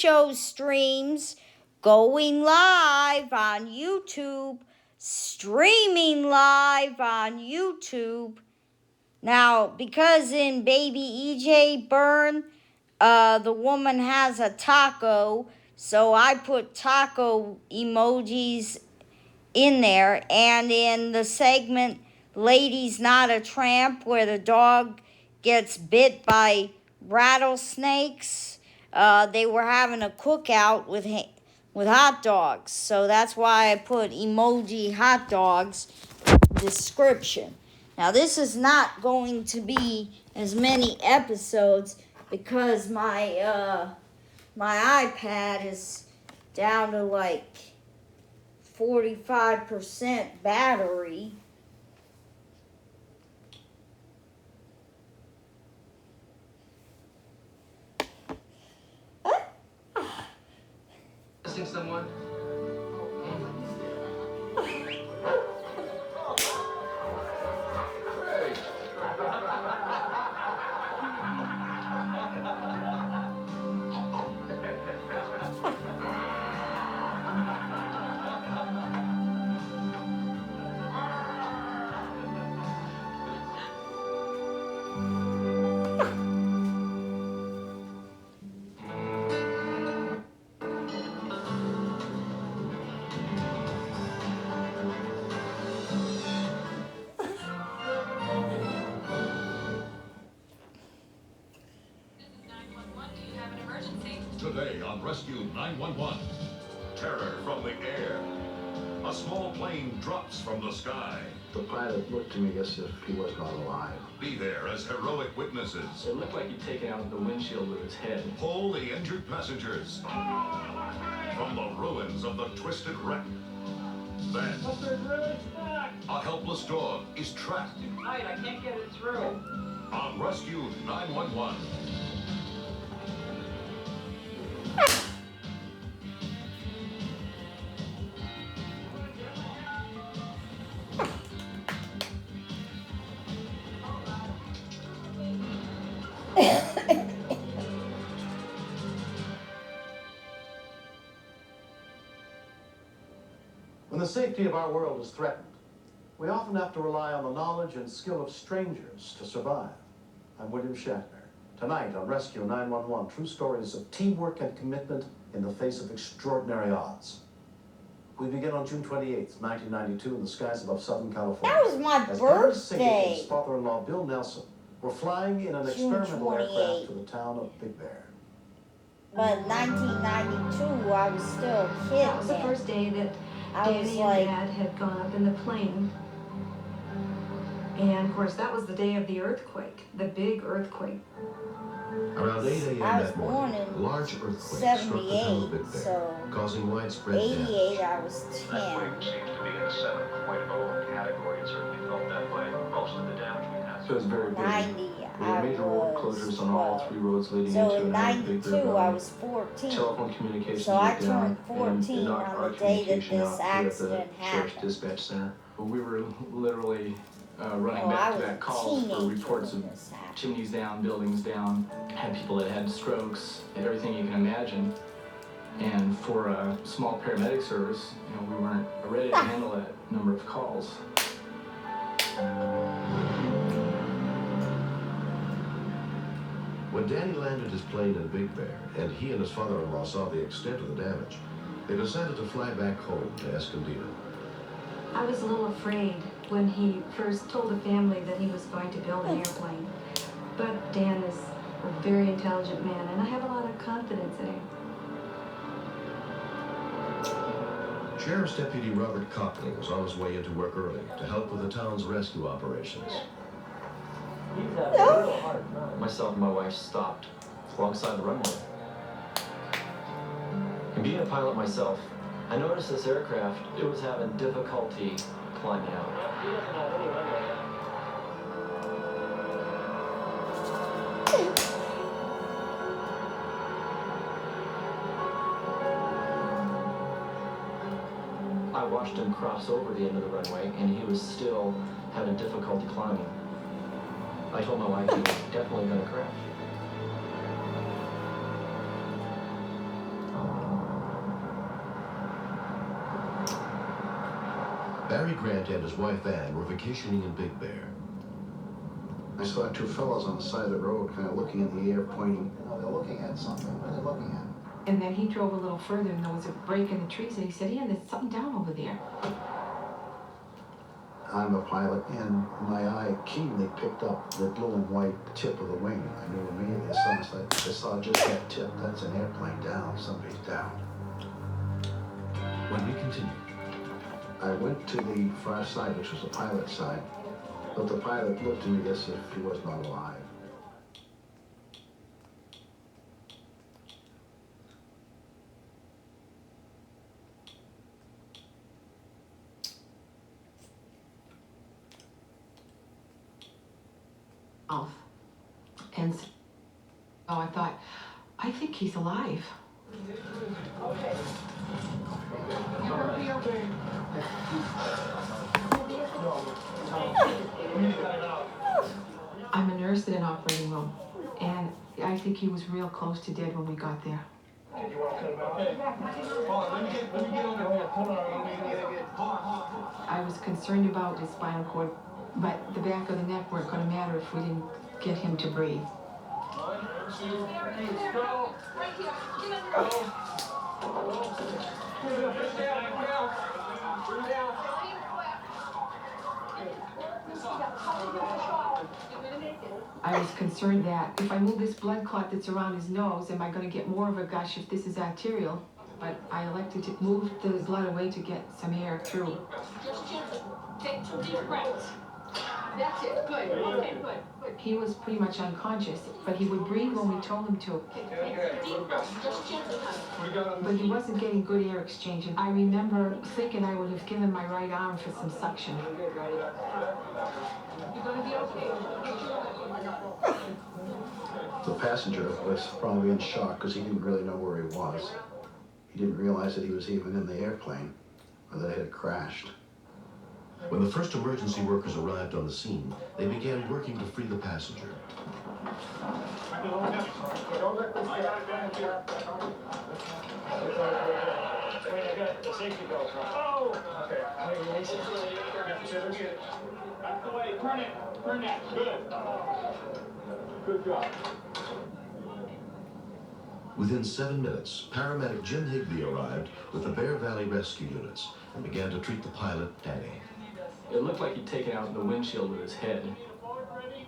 show streams going live on YouTube, streaming live on YouTube. Now, because in Baby EJ Burn, the woman has a taco, so I put taco emojis in there. And in the segment Lady's Not a Tramp, where the dog gets bit by rattlesnakes, they were having a cookout with hot dogs. So that's why I put emoji hot dogs description. Now this is not going to be as many episodes because my iPad is down to like 45% battery. Missing someone? Today on Rescue 911, terror from the air. A small plane drops from the sky. The pilot looked to me as if he was not alive. Be there as heroic witnesses. It looked like he'd taken out the windshield with his head. Pull the injured passengers from the ruins of the twisted wreck. Then, a helpless dog is trapped. Hi, I can't get it through. On Rescue 911. When the safety of our world is threatened, we often have to rely on the knowledge and skill of strangers to survive. I'm William Shatner. Tonight on Rescue 911, true stories of teamwork and commitment in the face of extraordinary odds. We begin on June 28th, 1992, in the skies above Southern California. That was my As birthday. Dennis Siggett and his father-in-law, Bill Nelson, were flying in an June experimental aircraft 28th. to the town of Big Bear. But in 1992, I was still a kid. That was the then. first day that I was Danny like, and Dad had gone up in the plane. And of course, that was the day of the earthquake, the big earthquake. Around 8 a.m. I was that born morning, in a large earthquake struck the town 78, of Big Bear, so causing widespread 88, damage. I was 10. Earthquake seems to be in a 7.0 category. It certainly felt that way. Most of the damage we had. So it was very busy. 90, We I had major road was closures on all 12. three roads leading So into in and out of Big 92, Bear I Valley. was 14. Telephone communications So I were down, turned 14 and it knocked on our the day that communication this out here at the accident Sheriff's happened. Dispatch Center. We were literally running Oh, I back was to a back calls for teenager reports when of this happened. chimneys down, buildings down, had people that had strokes, everything you can imagine. And for a small paramedic service, we weren't ready to handle that number of calls. When Danny landed his plane in Big Bear, and he and his father-in-law saw the extent of the damage, they decided to fly back home to Escondido. I was a little afraid when he first told the family that he was going to build an airplane. But Dan is a very intelligent man, and I have a lot of confidence in him. Sheriff's Deputy Robert Copley was on his way into work early to help with the town's rescue operations. Myself and my wife stopped alongside the runway. And being a pilot myself, I noticed this aircraft, it was having difficulty climbing out. I watched him cross over the end of the runway, and he was still having difficulty climbing. I told my wife he was definitely going to crash. Barry Grant and his wife Ann were vacationing in Big Bear. I saw two fellows on the side of the road kind of looking in the air, pointing. You know, they're looking at something. What are they looking at? And then he drove a little further and there was a break in the trees and he said, Ian, there's something down over there. I'm a pilot, and my eye keenly picked up the blue and white tip of the wing. I knew immediately as soon as I saw just that tip, that's an airplane down, somebody's down. When we continue, I went to the far side, which was the pilot's side, but the pilot looked to me as if he was not alive. And so I thought, I think he's alive. I'm a nurse in an operating room, and I think he was real close to dead when we got there. I was concerned about his spinal cord, but the back of the neck weren't going to matter if we didn't get him to breathe. I was concerned that if I move this blood clot that's around his nose, am I going to get more of a gush if this is arterial? But I elected to move the blood away to get some air through. Just gently. Take 2 deep breaths. That's it. Good. Okay, good. He was pretty much unconscious, but he would breathe when we told him to. Okay, take deep breaths. Just gently, honey. But he wasn't getting good air exchange. And I remember thinking I would have given my right arm for some suction. You're gonna be okay. The passenger was probably in shock because he didn't really know where he was. He didn't realize that he was even in the airplane or that it had crashed. when the first emergency workers arrived on the scene, they began working to free the passenger. Turn that. Good job. Within 7 minutes, paramedic Jim Higbee arrived with the Bear Valley Rescue Units and began to treat the pilot, Danny. It looked like he'd taken out the windshield with his head.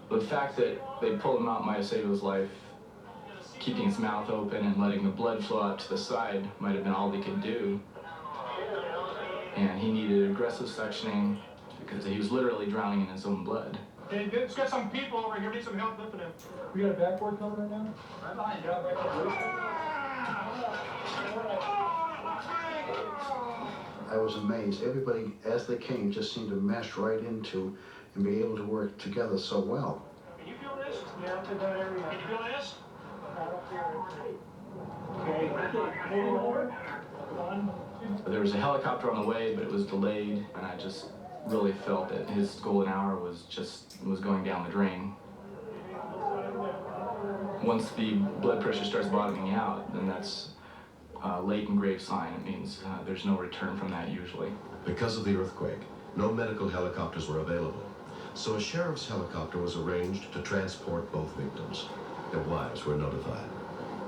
The fact that they pulled him out might have saved his life. Keeping his mouth open and letting the blood flow out to the side might have been all they could do. And he needed aggressive suctioning because he was literally drowning in his own blood. Hey, let's get some people over here. Need some help lifting him. We got a backboard coming right now? Right behind you. I was amazed. Everybody, as they came, just seemed to mesh right into and be able to work together so well. Can you feel this? Yeah, to that area. Can you feel this? I don't feel it. Okay. Moving over. 1, 2. There was a helicopter on the way, but it was delayed, and I just really felt that his golden hour was going down the drain. Once the blood pressure starts bottoming out, then that's a late and grave sign. It means there's no return from that usually. Because of the earthquake, no medical helicopters were available, so a sheriff's helicopter was arranged to transport both victims. Their wives were notified.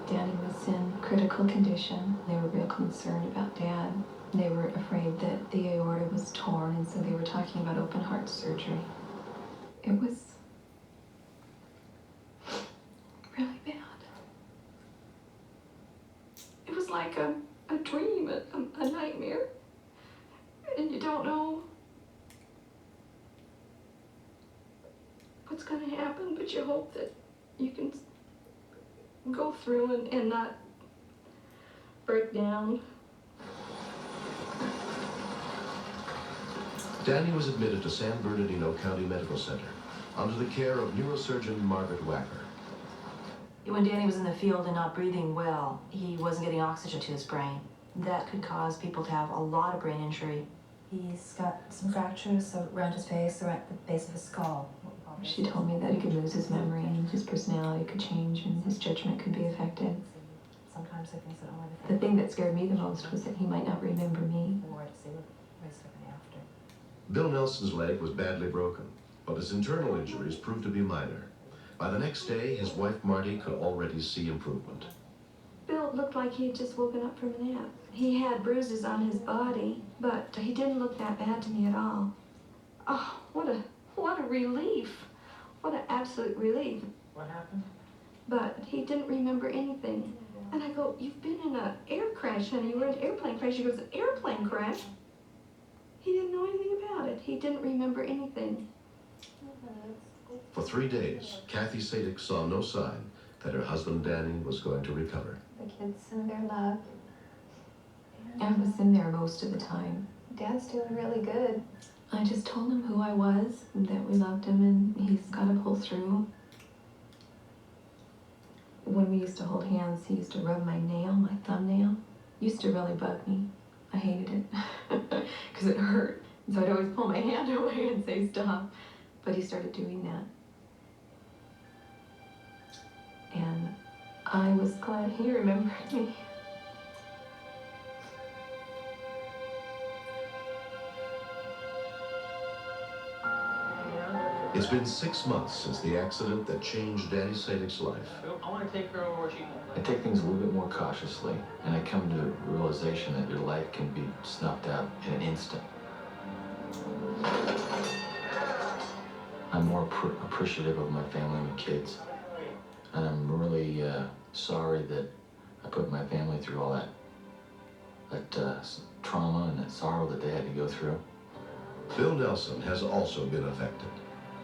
Danny was in critical condition. They were real concerned about Dad. They were afraid that the aorta was torn, and so they were talking about open heart surgery. It was really bad. It was like a dream, a nightmare. And you don't know what's going to happen, but you hope that you can go through and not break down. Danny was admitted to San Bernardino County Medical Center under the care of neurosurgeon Margaret Wacker. When Danny was in the field and not breathing well, he wasn't getting oxygen to his brain. That could cause people to have a lot of brain injury. He's got some fractures around his face, around the base of his skull. She told me that he could lose his memory and his personality could change and his judgment could be affected. Sometimes I think that only The thing that scared me the most was that he might not remember me. the more to see what was after. Bill Nelson's leg was badly broken, but his internal injuries proved to be minor. By the next day, his wife Marty could already see improvement. Bill looked like he had just woken up from a nap. He had bruises on his body, but he didn't look that bad to me at all. Oh, what a relief. What an absolute relief. What happened? But he didn't remember anything. And I go, you've been in an air crash, honey. You were in an airplane crash. He goes, an airplane crash? He didn't know anything about it. He didn't remember anything. For 3 days, Kathy Sadik saw no sign that her husband Danny was going to recover. The kids and their love. I was in there most of the time. Dad's doing really good. I just told him who I was, and that we loved him, and he's got to pull through. When we used to hold hands, he used to rub my nail, my thumbnail. Used to really bug me. I hated it because it hurt. So I'd always pull my hand away and say stop. But he started doing that. And I was glad he remembered me. It's been 6 months since the accident that changed Danny Sadik's life. I want to take her over where she can I take things a little bit more cautiously, and I come to the realization that your life can be snuffed out in an instant. I'm more appreciative of my family and my kids, and I'm really sorry that I put my family through all that trauma and that sorrow that they had to go through. Bill Nelson has also been affected.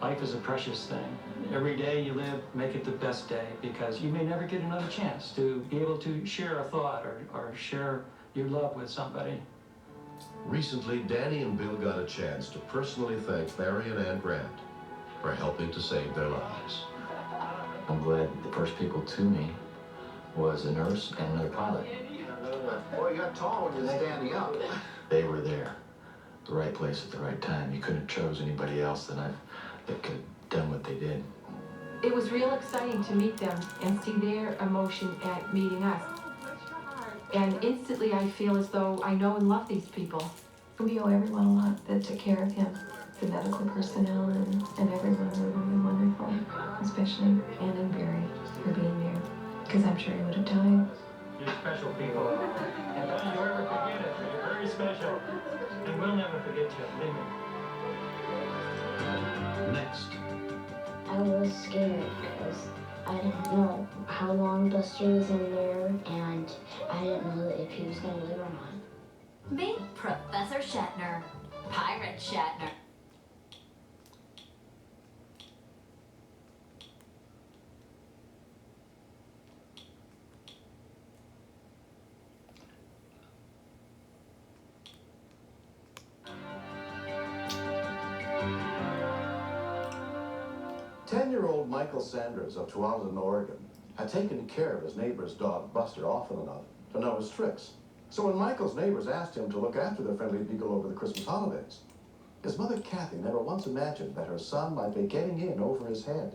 Life is a precious thing. Every day you live, make it the best day, because you may never get another chance to be able to share a thought or share your love with somebody. Recently, Danny and Bill got a chance to personally thank Barry and Ann Grant for helping to save their lives. I'm glad the first people to me was a nurse and another pilot. Boy, you got tall when you're standing up. They were there, the right place at the right time. You couldn't have chose anybody else that could have done what they did. It was real exciting to meet them and see their emotion at meeting us. And instantly I feel as though I know and love these people. We owe everyone a lot that took care of him. The medical personnel and everyone were really wonderful, especially Ann and Barry for being there, because I'm sure he would have died. You're special people. And don't you ever forget it. You're very special. And we'll never forget you, believe me. Next, I was scared because I didn't know how long Buster was in there, and I didn't know if he was going to live or not. Meet Professor Shatner, Pirate Shatner. Ten-year-old Michael Sanders of Tualatin, Oregon, had taken care of his neighbor's dog, Buster, often enough to know his tricks. So when Michael's neighbors asked him to look after their friendly beagle over the Christmas holidays, his mother, Kathy, never once imagined that her son might be getting in over his head.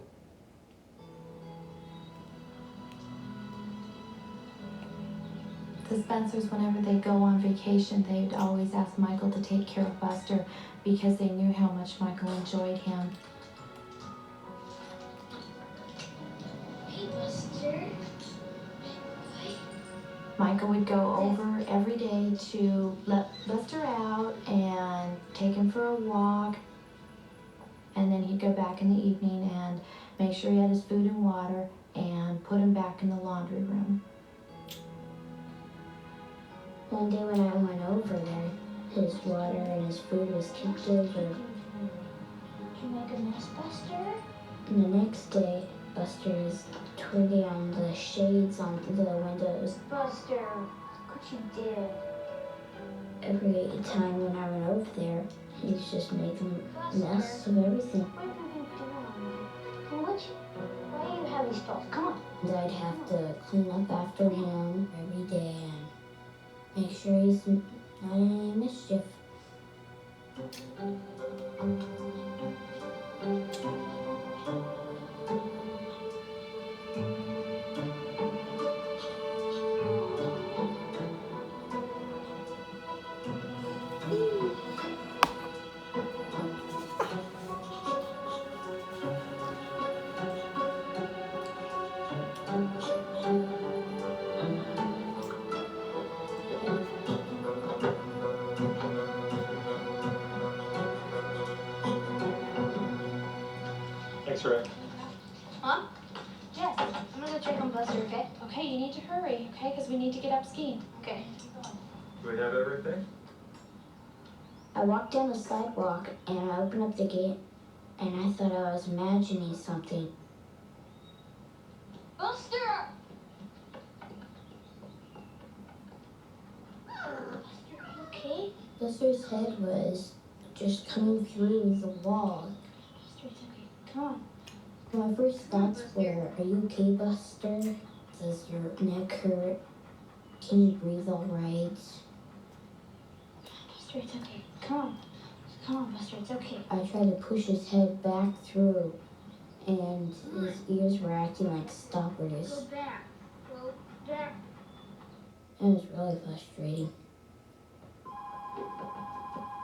The Spencers, whenever they go on vacation, they'd always ask Michael to take care of Buster because they knew how much Michael enjoyed him. Hey, Buster. Michael would go over every day to let Buster out and take him for a walk. And then he'd go back in the evening and make sure he had his food and water and put him back in the laundry room. One day when I went over there, his water and his food was tipped over. Did you make a mess, Buster? And the next day, Buster is twigging on the shades on the windows. Buster, look what you did. Every time when I went over there, he's just making a mess of everything. What have you been doing? Why do you have these dolls? Come on. And I'd have to clean up after him every day and make sure he's not in any mischief. Rick. Huh? Yes, I'm gonna go check on Buster, okay? Okay, you need to hurry, okay? Because we need to get up skiing. Okay. Do we have everything? I walked down the sidewalk and I opened up the gate and I thought I was imagining something. Buster! Buster, you okay? Buster's head was just coming through the wall. Buster, it's okay. Come on. My first thoughts were, are you okay, Buster? Does your neck hurt? Can you breathe all right? Buster, it's okay. Come on. Come on, Buster, it's okay. I tried to push his head back through, and his ears were acting like stoppers. Go back. Go back. It was really frustrating.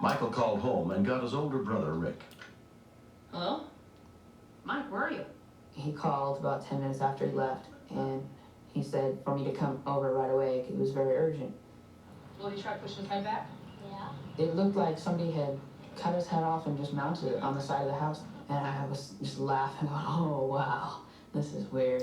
Michael called home and got his older brother, Rick. Hello? Mike, where are you? He called about 10 minutes after he left, and he said for me to come over right away. It was very urgent. Will you try to push his head back? Yeah. It looked like somebody had cut his head off and just mounted it on the side of the house. And I was just laughing, going, oh, wow, this is weird.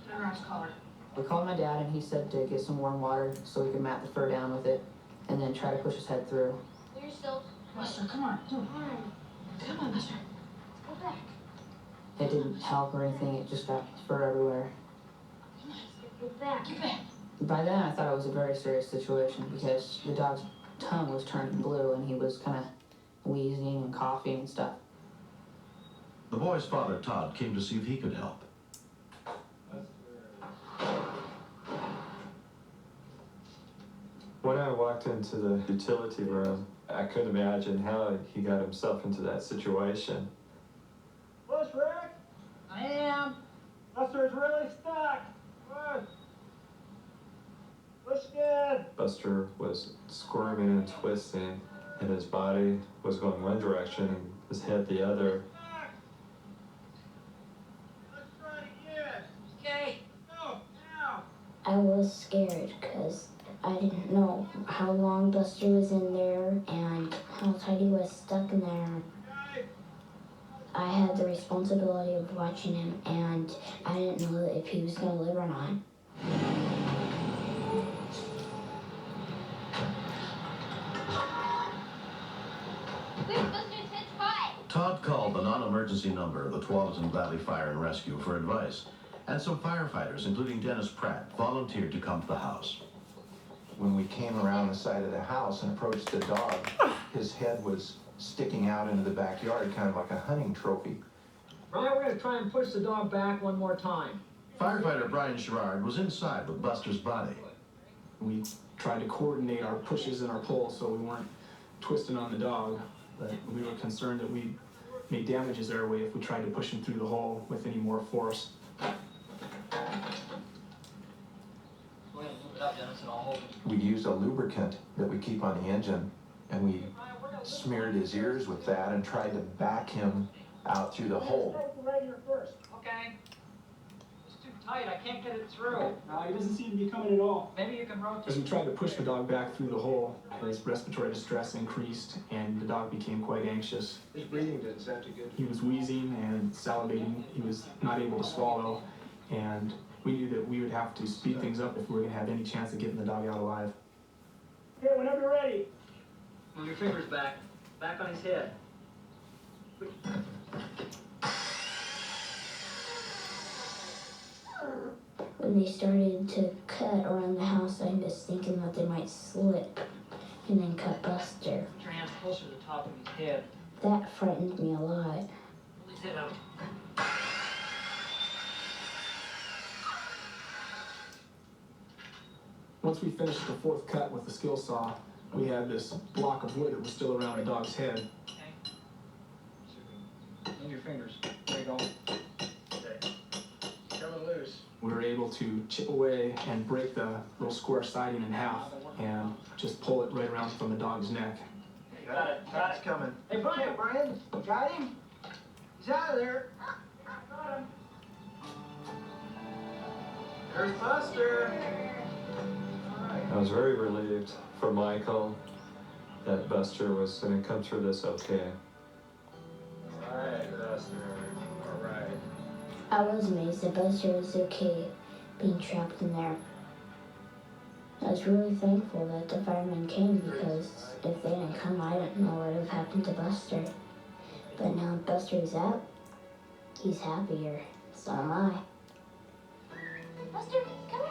Put it around his collar. We called my dad, and he said to get some warm water so we could mat the fur down with it, and then try to push his head through. You're still. Buster, come on. Do it. Come on, Buster. Go back. It didn't help or anything, it just got fur everywhere. Go back. Get back. By then, I thought it was a very serious situation because the dog's tongue was turning blue, and he was kind of wheezing and coughing and stuff. The boy's father, Todd, came to see if he could help. When I walked into the utility room, I couldn't imagine how he got himself into that situation. Push, Rick! I am. Buster's really stuck! Push! Push again! Buster was squirming and twisting, and his body was going one direction and his head the other. Let's try it again! Okay. Go! Now! I was scared because I didn't know how long Buster was in there and how tight he was stuck in there. I had the responsibility of watching him, and I didn't know if he was going to live or not. Quick, Buster's head's high. Todd called the non-emergency number of the Tualatin Valley Fire and Rescue for advice, and some firefighters, including Dennis Pratt, volunteered to come to the house. When we came around the side of the house and approached the dog, his head was sticking out into the backyard, kind of like a hunting trophy. Brian, we're gonna try and push the dog back one more time. Firefighter Brian Sherrard was inside with Buster's body. We tried to coordinate our pushes and our pulls so we weren't twisting on the dog, but we were concerned that we'd make damage his airway if we tried to push him through the hole with any more force. We used a lubricant that we keep on the engine, and we smeared his ears with that and tried to back him out through the hole. Okay. It's too tight. I can't get it through. No, he doesn't seem to be coming at all. Maybe you can rotate. As we tried to push the dog back through the hole, his respiratory distress increased and the dog became quite anxious. His breathing didn't sound too good. He was wheezing and salivating. He was not able to swallow, and we knew that we would have to speed things up if we were going to have any chance of getting the dog out alive. Okay, whenever you're ready. Move your fingers back. Back on his head. When they started to cut around the house, I was thinking that they might slip and then cut Buster. Put your hands closer to the top of his head. That frightened me a lot. Pull his head out. Once we finished the fourth cut with the skill saw, we had this block of wood that was still around the dog's head. Move your fingers. There you go. Okay. Come it loose. We were able to chip away and break the little square siding in half and just pull it right around from the dog's neck. Got it. Got it coming. Hey, Brian, you got him? He's out of there. Got him. There's Buster. I was very relieved for Michael that Buster was going to come through this okay. All right, Buster. All right. I was amazed that Buster was okay being trapped in there. I was really thankful that the firemen came because if they didn't come, I don't know what would have happened to Buster. But now Buster is out, he's happier. So am I. Buster, come here.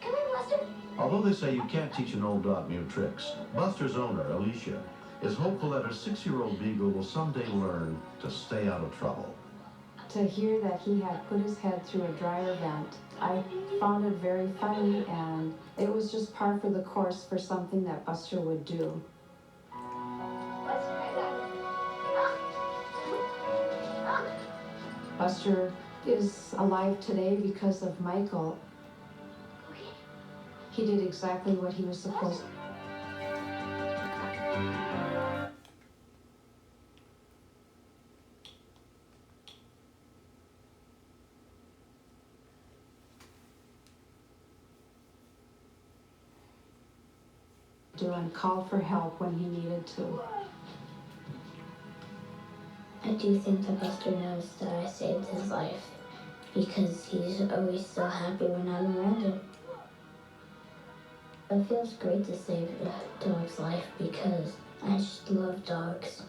Come here, Buster. Although they say you can't teach an old dog new tricks, Buster's owner, Alicia, is hopeful that her 6-year-old beagle will someday learn to stay out of trouble. To hear that he had put his head through a dryer vent, I found it very funny, and it was just par for the course for something that Buster would do. Buster is alive today because of Michael. He did exactly what he was supposed to. Do and call for help when he needed to. I do think that Buster knows that I saved his life because he's always so happy when I'm around him. It feels great to save a dog's life because I just love dogs.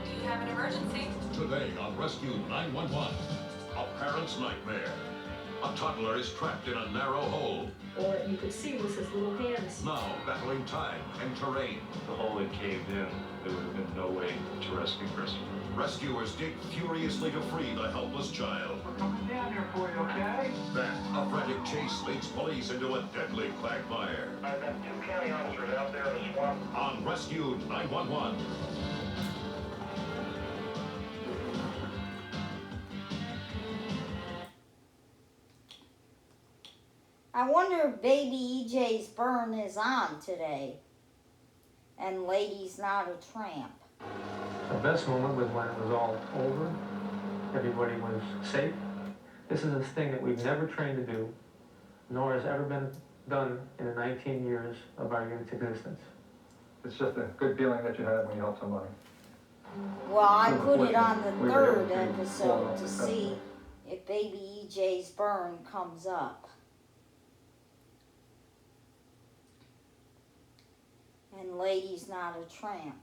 Do you have an emergency? Today on Rescue 911, a parent's nightmare. A toddler is trapped in a narrow hole. All that you could see was his little hands. Now battling time and terrain. The hole had caved in. There would have been no way to rescue Christopher. Rescuers dig furiously to free the helpless child. We're coming down here for you, okay? Then, a frantic chase leads police into a deadly quagmire. I've got 2 county officers out there in the swamp. On Rescue 911. I wonder if Baby EJ's burn is on today. And Lady's Not a Tramp. The best moment was when it was all over. Everybody was safe. This is a thing that we've never trained to do, nor has ever been done in the 19 years of our unit's existence. It's just a good feeling that you have when you help somebody. Well, I put it on the We were able third to episode to follow. see if Baby EJ's burn comes up. And Lady's Not a Tramp.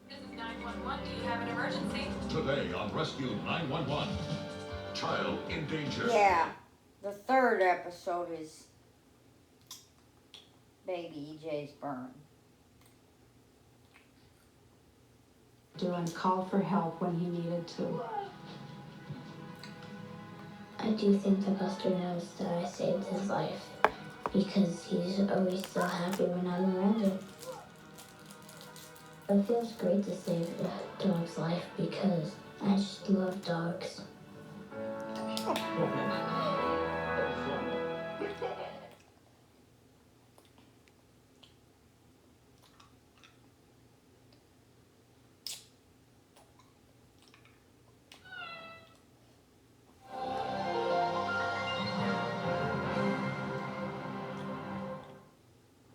This is 911. Do you have an emergency? Today on Rescue 911. Child in danger. Yeah, the third episode is Baby EJ's burn. Do and call for help when he needed to. I do think that Buster knows that I saved his life because he's always so happy when I'm around him. It feels great to save a dog's life because I just love dogs.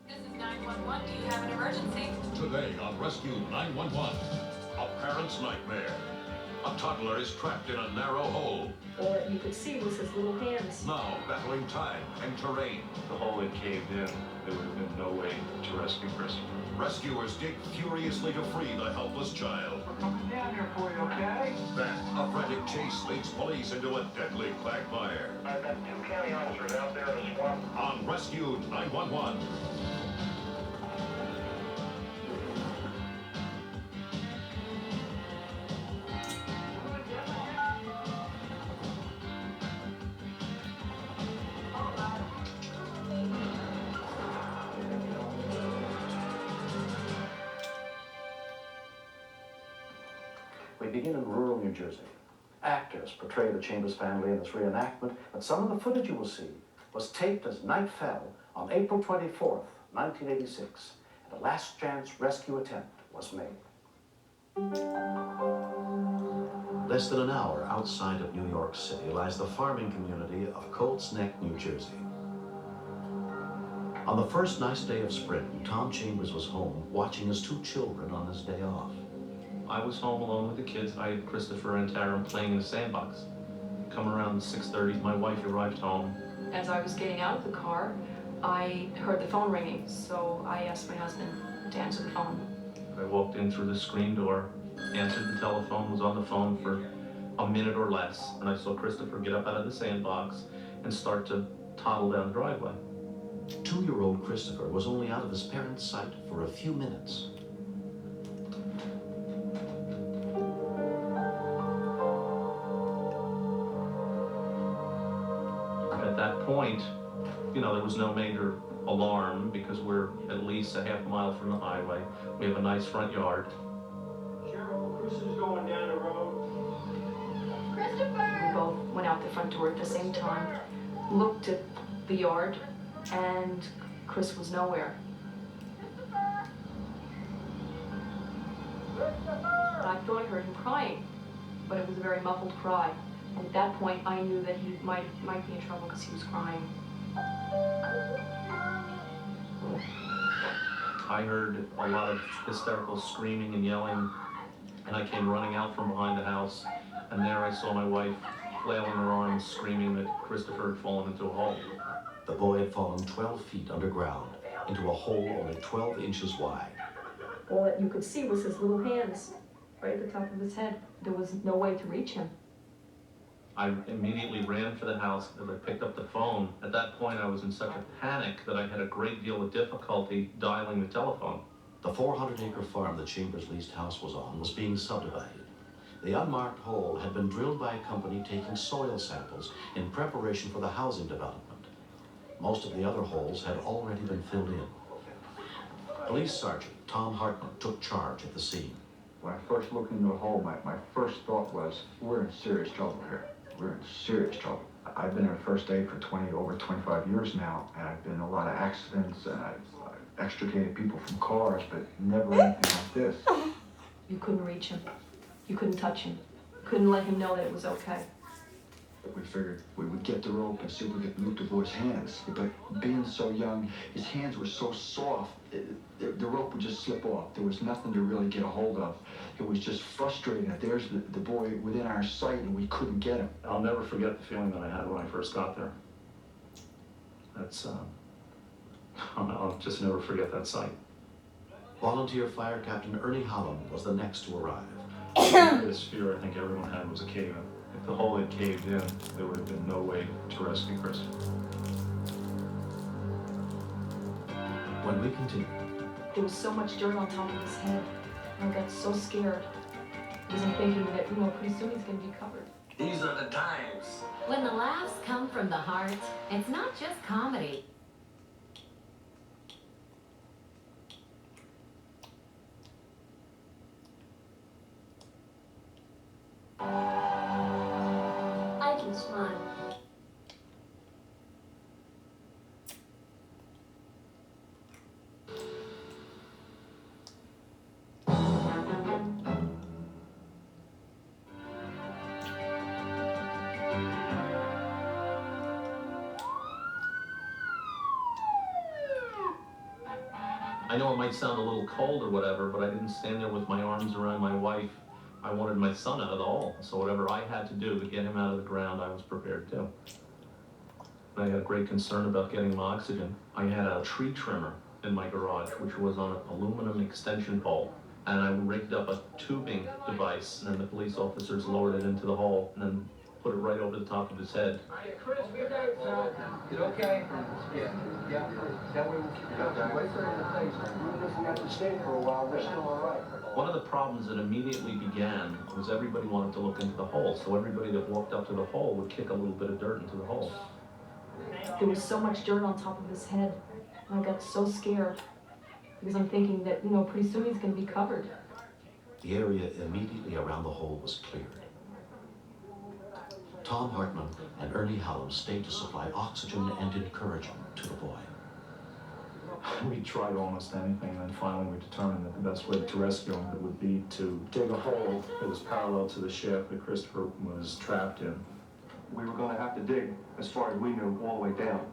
This is 911. Do you have an emergency? Today on Rescue 911. A parent's nightmare. A toddler is trapped in a narrow hole. All that you could see was his little hands. Now battling time and terrain. The hole had caved in. There would have been no way to rescue Christopher. Rescuers dig furiously to free the helpless child. We're coming down here for you, okay? Then, a frantic chase leads police into a deadly quagmire. I've got 2 county officers out there in the swamp. On Rescue 911. We begin in rural New Jersey. actors portray the Chambers family in this reenactment, but some of the footage you will see was taped as night fell on April 24th, 1986, and a last chance rescue attempt was made. Less than an hour outside of New York City lies the farming community of Colts Neck, New Jersey. On the first nice day of spring, Tom Chambers was home watching his two children on his day off. I was home alone with the kids. I had Christopher and Tara playing in the sandbox. Come around 6:30, my wife arrived home. As I was getting out of the car, I heard the phone ringing, so I asked my husband to answer the phone. I walked in through the screen door, answered the telephone, was on the phone for a minute or less, and I saw Christopher get up out of the sandbox and start to toddle down the driveway. 2-year-old Christopher was only out of his parents' sight for a few minutes. At that point, you know, there was no major alarm because we're at least a half mile from the highway. We have a nice front yard. Cheryl, Chris is going down the road. We both went out the front door at the same time, looked at the yard, and Chris was nowhere. I thought I heard him crying, but it was a very muffled cry. And at that point, I knew that he might be in trouble because he was crying. I heard a lot of hysterical screaming and yelling, and I came running out from behind the house, and there I saw my wife flailing her arms, screaming that Christopher had fallen into a hole. The boy had fallen 12 feet underground into a hole only 12 inches wide. All that you could see was his little hands right at the top of his head. There was no way to reach him. I immediately ran for the house and I picked up the phone. At that point, I was in such a panic that I had a great deal of difficulty dialing the telephone. The 400-acre farm the Chambers leased house was on was being subdivided. The unmarked hole had been drilled by a company taking soil samples in preparation for the housing development. Most of the other holes had already been filled in. Police Sergeant Tom Hartman took charge at the scene. When I first looked into the hole, my first thought was, we're in serious trouble here. We're in serious trouble. I've been in first aid for over 25 years now, and I've been in a lot of accidents, and I've extricated people from cars, but never anything like this. You couldn't reach him. You couldn't touch him. Couldn't let him know that it was okay. We figured we would get the rope and see if we could move the boy's hands. But being so young, his hands were so soft, the rope would just slip off. There was nothing to really get a hold of. It was just frustrating that there's the boy within our sight and we couldn't get him. I'll never forget the feeling that I had when I first got there. That's, I'll just never forget that sight. Volunteer Fire Captain Ernie Holland was the next to arrive. The biggest fear I think everyone had was a cave-in. If the hole had caved in, there would have been no way to rescue Chris. When we continued, There was so much dirt on top of his head. I got so scared because I'm thinking that, you know, pretty soon he's going to be covered. These are the times. When the laughs come from the heart, it's not just comedy. I can smile. I know it might sound a little cold or whatever, but I didn't stand there with my arms around my wife. I wanted my son out of the hole, so whatever I had to do to get him out of the ground, I was prepared to. I had great concern about getting him oxygen. I had a tree trimmer in my garage, which was on an aluminum extension pole, and I rigged up a tubing device, and then the police officers lowered it into the hole, and then put it right over the top of his head. Chris, get outside. Is it okay? Yeah. That way we'll keep it up. Wait for it in the face. Even if we have to stay for a while, we're still all right. One of the problems that immediately began was everybody wanted to look into the hole, so everybody that walked up to the hole would kick a little bit of dirt into the hole. There was so much dirt on top of his head. I got so scared because I'm thinking that, you know, pretty soon he's going to be covered. the area immediately around the hole was cleared. Tom Hartman and Ernie Hallam stayed to supply oxygen and encouragement to the boy. We tried almost anything, and then finally we determined that the best way to rescue him would be to dig a hole that was parallel to the shaft that Christopher was trapped in. We were going to have to dig, as far as we knew, all the way down.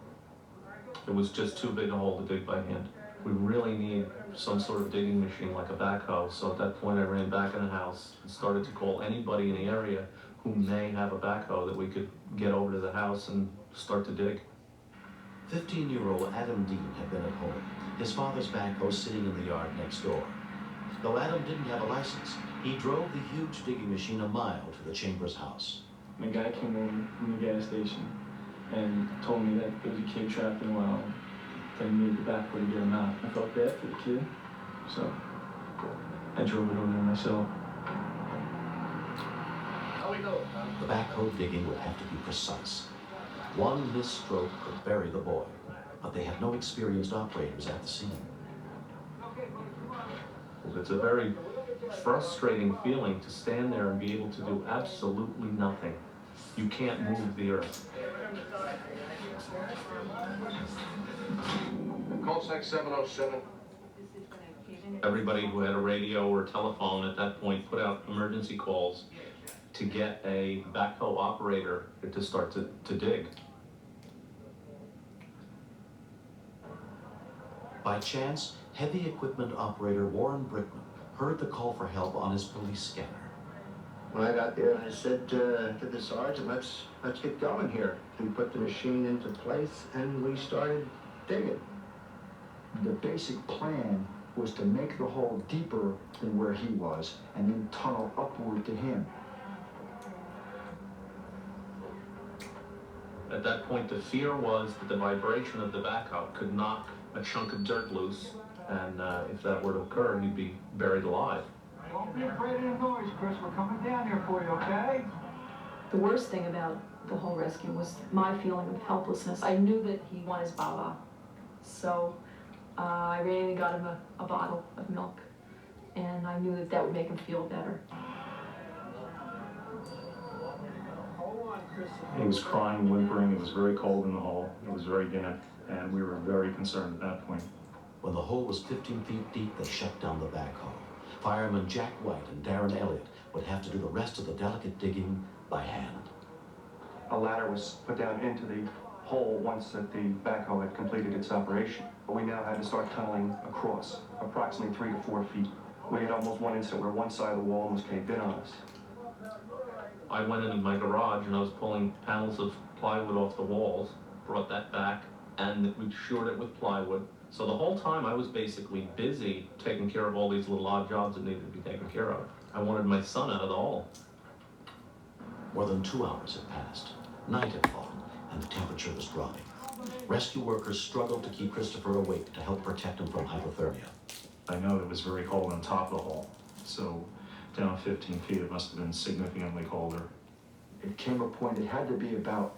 It was just too big a hole to dig by hand. We really need some sort of digging machine like a backhoe. So at that point I ran back in the house and started to call anybody in the area who may have a backhoe that we could get over to the house and start to dig. 15-year-old Adam Dean had been at home, his father's backhoe sitting in the yard next door. Though Adam didn't have a license, he drove the huge digging machine a mile to the Chambers house. The guy came in from the gas station and told me that there was a kid trapped in a well, that he needed the backhoe to get him out. I felt bad for the kid, so I drove it over there myself. The backhoe digging would have to be precise. One misstroke could bury the boy, but they had no experienced operators at the scene. It's a very frustrating feeling to stand there and be able to do absolutely nothing. You can't move the earth. Call sec 707. Everybody who had a radio or telephone at that point put out emergency calls to get a backhoe operator to start to dig. By chance, heavy equipment operator Warren Brickman heard the call for help on his police scanner. When I got there, I said to the sergeant, let's get going here. We put the machine into place and we started digging. The basic plan was to make the hole deeper than where he was and then tunnel upward to him. At that point, the fear was that the vibration of the backhoe could knock a chunk of dirt loose, and if that were to occur, he'd be buried alive. Don't be afraid of the noise, Chris. We're coming down here for you, okay? The worst thing about the whole rescue was my feeling of helplessness. I knew that he wanted his Baba, so I ran and got him a bottle of milk, and I knew that that would make him feel better. He was crying, whimpering. It was very cold in the hole. It was very damp, and we were very concerned at that point. When the hole was 15 feet deep, they shut down the backhoe. Firemen Jack White and Darren Elliott would have to do the rest of the delicate digging by hand. A ladder was put down into the hole once that the backhoe had completed its operation. But we now had to start tunneling across, approximately 3 to 4 feet. We had almost one incident where one side of the wall almost caved in on us. I went into my garage and I was pulling panels of plywood off the walls, brought that back, and we shored it with plywood. So the whole time I was basically busy taking care of all these little odd jobs that needed to be taken care of. I wanted my son out of the hole. More than 2 hours had passed. Night had fallen, and the temperature was dropping. Rescue workers struggled to keep Christopher awake to help protect him from hypothermia. I know it was very cold on top of the hole, so down 15 feet it must have been significantly colder. It came a point, it had to be about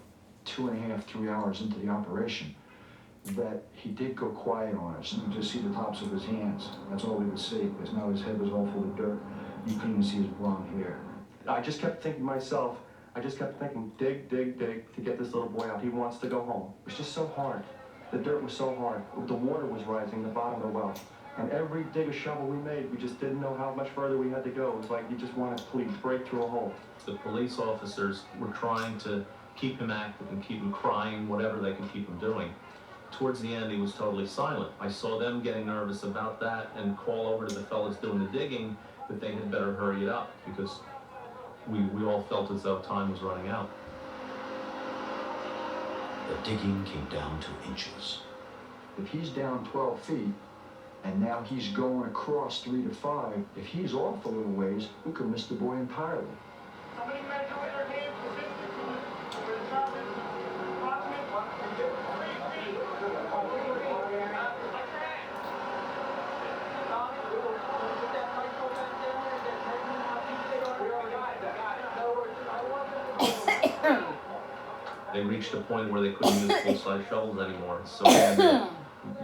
2.5, 3 hours into the operation, that he did go quiet on us. You could just see the tops of his hands. That's all we could see, because now his head was all full of dirt. You couldn't even see his blonde hair. I just kept thinking to myself, dig, dig, dig, to get this little boy out. He wants to go home. It was just so hard. The dirt was so hard. The water was rising, the bottom of the well. And every dig or shovel we made, we just didn't know how much further we had to go. It was like you just want to please break through a hole. The police officers were trying to keep him active and keep him crying, whatever they could keep him doing. Towards the end, he was totally silent. I saw them getting nervous about that and call over to the fellas doing the digging that they had better hurry it up because we all felt as though time was running out. The digging came down to inches. If he's down 12 feet, and now he's going across 3 to 5, if he's off a little ways, we could miss the boy entirely. Somebody measure with their hands the They reached a point where they couldn't use full-size shovels anymore, so we ended up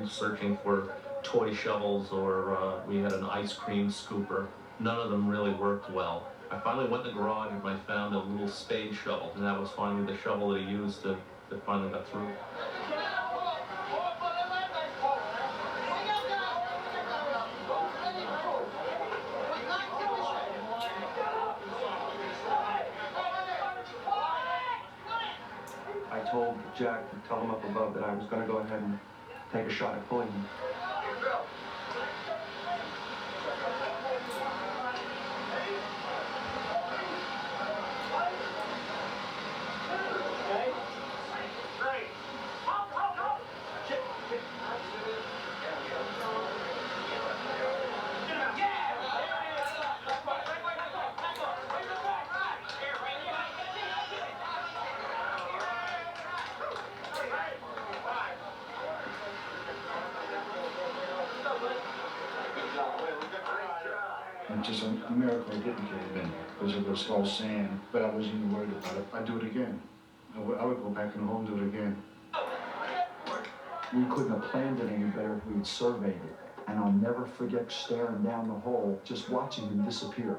searching for toy shovels, or we had an ice cream scooper. None of them really worked well. I finally went in the garage and I found a little spade shovel, and that was finally the shovel that he used that finally got through. I told Jack to tell him up above that I was going to go ahead and take a shot at pulling him. It's just a miracle I didn't cave in because it was all sand, but I wasn't even worried about it. I'd do it again. I would go back in the hole and do it again. We couldn't have planned it any better if we'd surveyed it. And I'll never forget staring down the hole, just watching them disappear.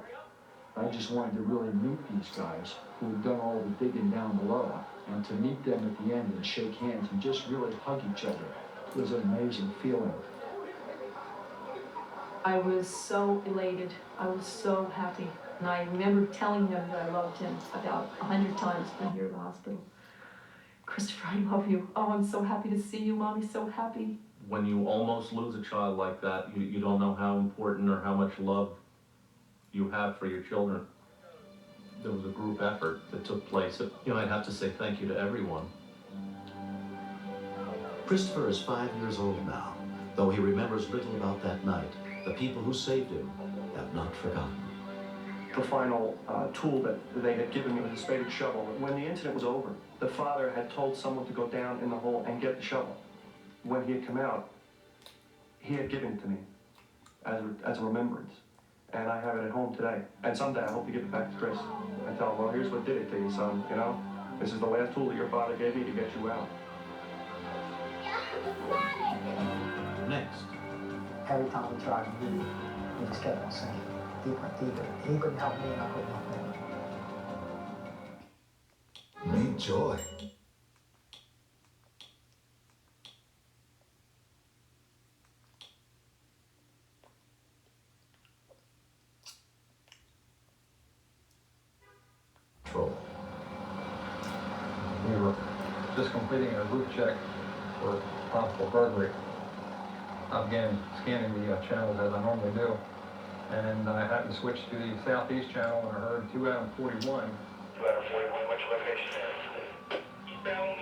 I just wanted to really meet these guys who had done all the digging down below, and to meet them at the end and shake hands and just really hug each other. It was an amazing feeling. I was so elated. I was so happy. And I remember telling him that I loved him about 100 times when here at the hospital. Christopher, I love you. Oh, I'm so happy to see you, Mommy's so happy. When you almost lose a child like that, you don't know how important or how much love you have for your children. There was a group effort that took place. I'd have to say thank you to everyone. Christopher is 5 years old now. Though he remembers little about that night, the people who saved him have not forgotten. The final tool that they had given me was a spaded shovel. When the incident was over, the father had told someone to go down in the hole and get the shovel. When he had come out, he had given it to me as a remembrance. And I have it at home today. And someday I hope to give it back to Chris and tell him, well, here's what did it to you, son, you know? This is the last tool that your father gave me to get you out. Next. Every time we tried to move, we just kept on sinking deeper and deeper. He couldn't help me and I couldn't help him. Meet Joy. We were just completing a roof check for possible burglary. I began scanning the channels as I normally do, and I happened to switch to the southeast channel and I heard 2 Adam 41. 2 Adam 41, what's your location there? Eastbound,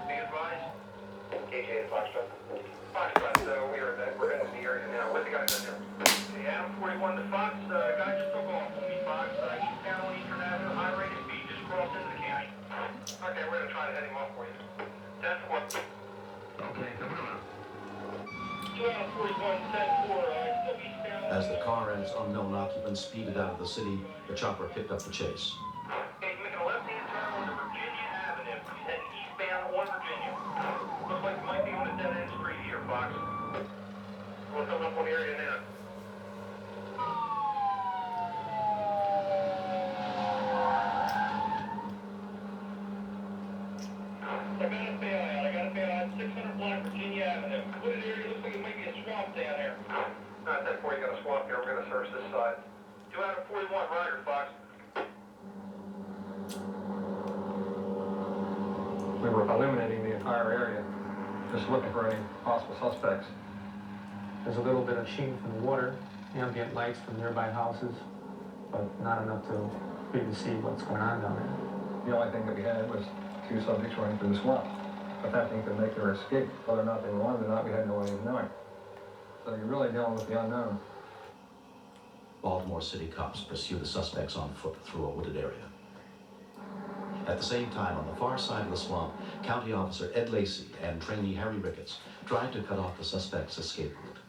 be advised. KJ to Foxtrot. Foxtrot, we're in the area now. What the guys in there? The Adam 41 to Fox, guy just took off. Fox, eastbound on Eastern Avenue, high rate of speed, just crossed into the county. Okay, we're gonna try to head him off for you. 10-4. Okay, come on. 2 Adam 41, 10-4, still eastbound. As the car and its unknown occupant speeded out of the city, the chopper picked up the chase. Okay, making a left-hand turn onto Virginia Avenue. He's heading eastbound on Virginia. Looks like we might be on a dead-end street here, Fox. We're coming up on the area now. I got a bailout, 600 block Virginia Avenue. Wooded area, looks like it might be a swamp down here. Not that far, you got a swamp here, we're gonna search this side. 2 out of 41, Roger, Fox. We were illuminating the entire area, just looking for any possible suspects. There's a little bit of sheen from the water, ambient lights from nearby houses, but not enough for you to see what's going on down there. The only thing that we had was 2 subjects running through the swamp, attempting to make their escape. Whether or not they wanted or not, we had no way of knowing. So you're really dealing with the unknown. Baltimore City cops pursue the suspects on foot through a wooded area. At the same time, on the far side of the swamp, County Officer Ed Lacey and trainee Harry Ricketts tried to cut off the suspect's escape route.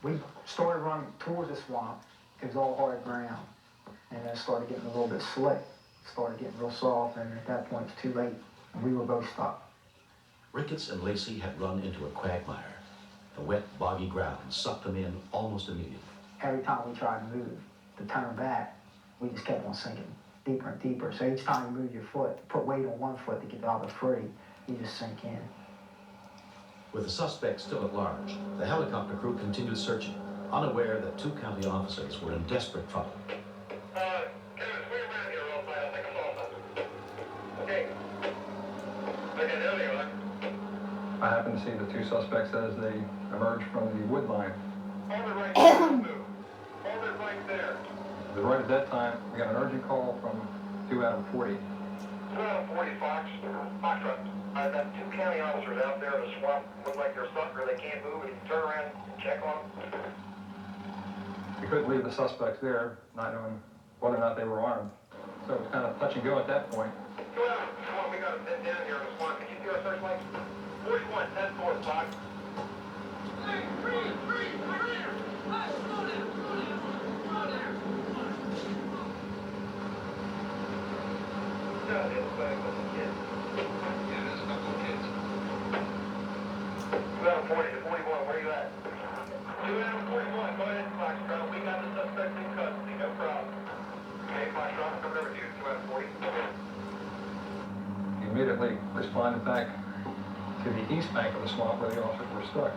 We started running towards the swamp. It was all hard ground. And then it started getting a little bit slick. It started getting real soft, and at that point, it's too late. And we were both stuck. Ricketts and Lacey had run into a quagmire. The wet, boggy ground sucked them in almost immediately. Every time we tried to move, to turn back, we just kept on sinking deeper and deeper. So each time you move your foot, put weight on one foot to get the other free, you just sink in. With the suspect still at large, the helicopter crew continued searching, unaware that 2 county officers were in desperate trouble. I happened to see the 2 suspects as they emerged from the wood line. Hold it right there. Hold it right there. Right at that time, we got an urgent call from 2 out of 40. 2 out of 40, Foxtrot. I've got 2 county officers out there in the swamp. Look like they're sucker. They can't move. And turn around and check on them. We couldn't leave the suspects there, not knowing whether or not they were armed. So it was kind of touch and go at that point. 2 out. Come on, we got them down here in the swamp. Can you see our searchlight? 41, 10-4, Fox. Hey, freeze, come here. Hey, slow down. No, it's back with the kids. Yeah, there's a couple of kids. 2 out of 40 to 41, where are you at? 2 out of 41, go ahead, Foxtrot. We got the suspect in custody, no problem. Okay, Foxtrot, coming over to you, 2 out of 40. He immediately responded back to the east bank of the swamp where the officers were stuck.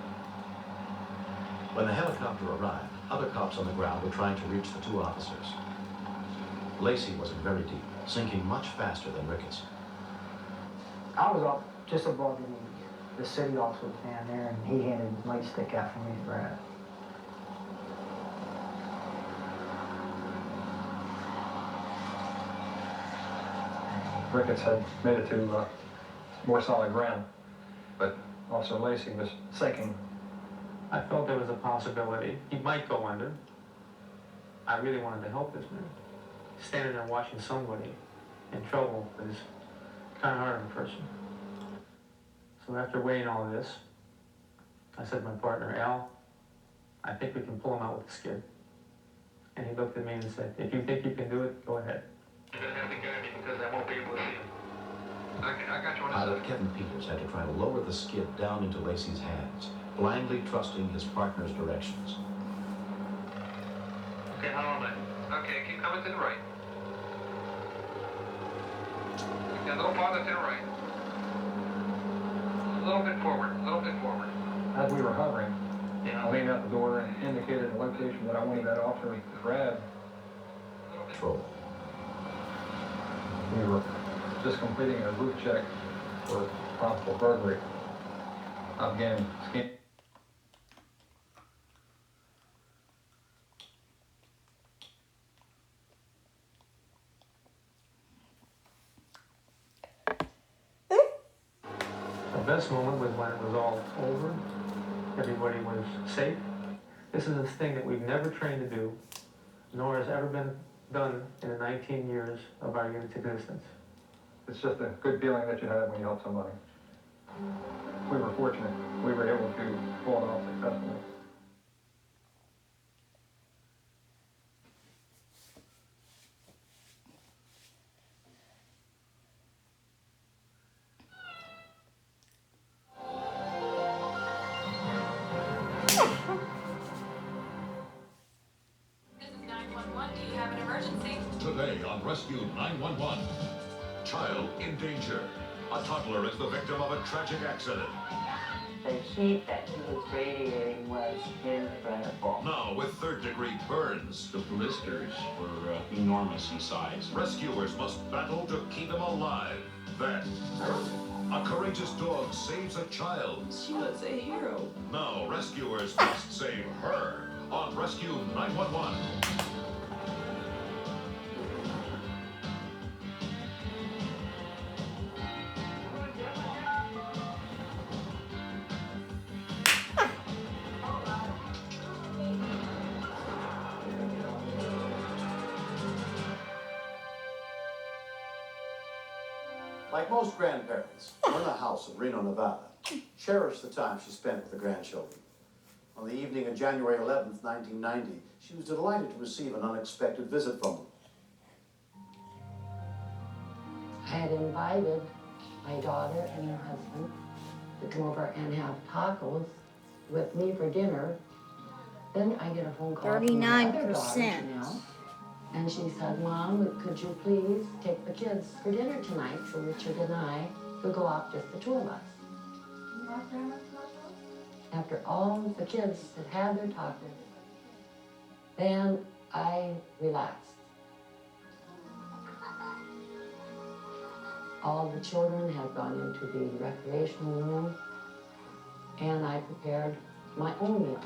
When the helicopter arrived, other cops on the ground were trying to reach the 2 officers. Lacey was in very deep, sinking much faster than Ricketts. I was up just above the city officer was down there, and he handed his nightstick out for me to grab. Ricketts had made it to more solid ground, but Officer Lacey was sinking. I felt there was a possibility he might go under. I really wanted to help this man. Standing there watching somebody in trouble is kind of hard on a person. So after weighing all of this, I said to my partner, Al, I think we can pull him out with the skid. And he looked at me and said, if you think you can do it, go ahead. You're going to have to get me because I won't be able to see him. I got you on Pilot Kevin Peters had to try to lower the skid down into Lacey's hands, blindly trusting his partner's directions. Okay, hold on. Okay, keep coming to the right. Yeah, a little farther to the right. A little bit forward. As we were hovering, I leaned out the door and indicated the location that I wanted that officer to grab. Control. We were just completing a roof check for possible burglary. I began scanning. The best moment was when it was all over. Everybody was safe. This is a thing that we've never trained to do, nor has ever been done in the 19 years of our unit's existence. It's just a good feeling that you have when you help somebody. We were fortunate. We were able to pull it off successfully. This is 911. Do you have an emergency? Today on Rescue 911, child in danger. A toddler is the victim of a tragic accident. The heat that he was radiating was incredible. Now with 3rd-degree burns. The blisters were enormous in size. Rescuers must battle to keep him alive. Then, a courageous dog saves a child. She was a hero. Now rescuers must save her on Rescue 911. Like most grandparents, Myrna House of Reno, Nevada cherished the time she spent with the grandchildren. On the evening of January 11th, 1990, she was delighted to receive an unexpected visit from them. I had invited my daughter and her husband to come over and have tacos with me for dinner. Then I get a phone call from my other daughter, 39%. Janelle, And she said, Mom, could you please take the kids for dinner tonight so Richard and I could go off, just the two of us. After all the kids had had their tacos, then I relaxed. All the children had gone into the recreational room, and I prepared my own meal.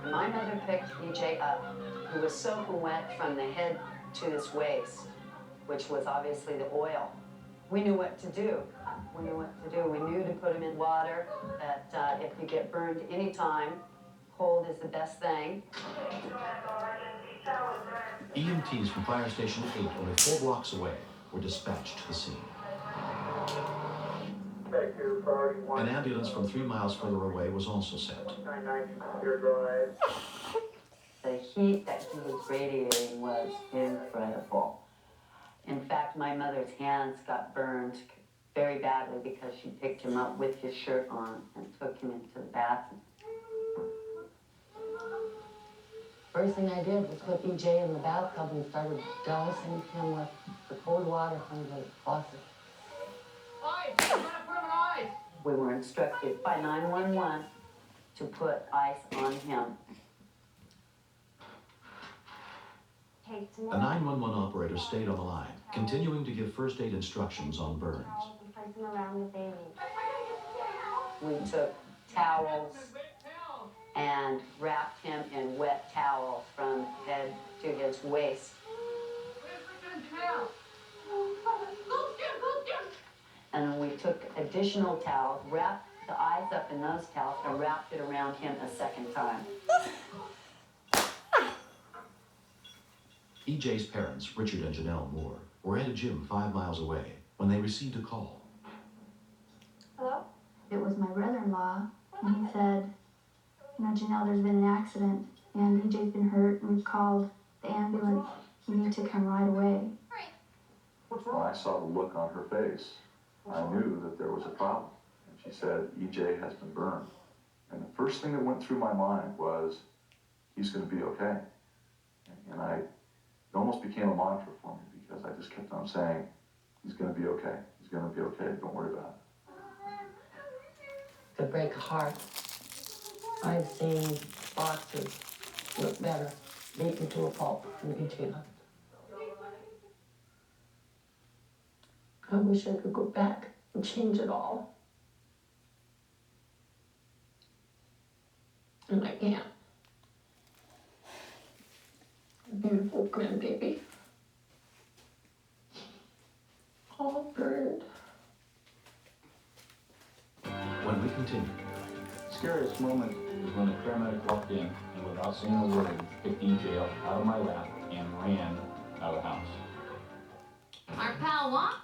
My mother picked EJ up, who was soaking wet from the head to his waist, which was obviously the oil. We knew what to do. We knew what to do. We knew to put him in water, that if you get burned anytime, cold is the best thing. EMTs from Fire Station 8, only 4 blocks away, were dispatched to the scene. An ambulance from 3 miles further away was also sent. The heat that he was radiating was incredible. In fact, my mother's hands got burned very badly because she picked him up with his shirt on and took him into the bathroom. First thing I did was put EJ in the bathtub and started dousing him with the cold water from the faucet. Ice! I'm gonna put him in ice! We were instructed by 911 to put ice on him. A 911 operator stayed on the line, continuing to give first aid instructions on burns. We took towels and wrapped him in wet towels from head to his waist. And then we took additional towels, wrapped the eyes up in those towels, and wrapped it around him a second time. EJ's parents, Richard and Janelle Moore, were at a gym 5 miles away when they received a call. Hello? It was my brother-in-law, and he said, you know, Janelle, there's been an accident, and EJ's been hurt, and we've called the ambulance. You need to come right away. When I saw the look on her face, I knew that there was a problem. And she said, EJ has been burned. And the first thing that went through my mind was, he's going to be okay. And it almost became a mantra for me because I just kept on saying, he's going to be okay. He's going to be okay. Don't worry about it. To break a heart. I've seen boxers look better, beaten to a pulp than EJ left. I wish I could go back and change it all. And I can't. A beautiful grandbaby. All burned. When we continue. Scariest moment was when the paramedic walked in and without saying a word, picked EJ up out of my lap and ran out of the house. Our pal what?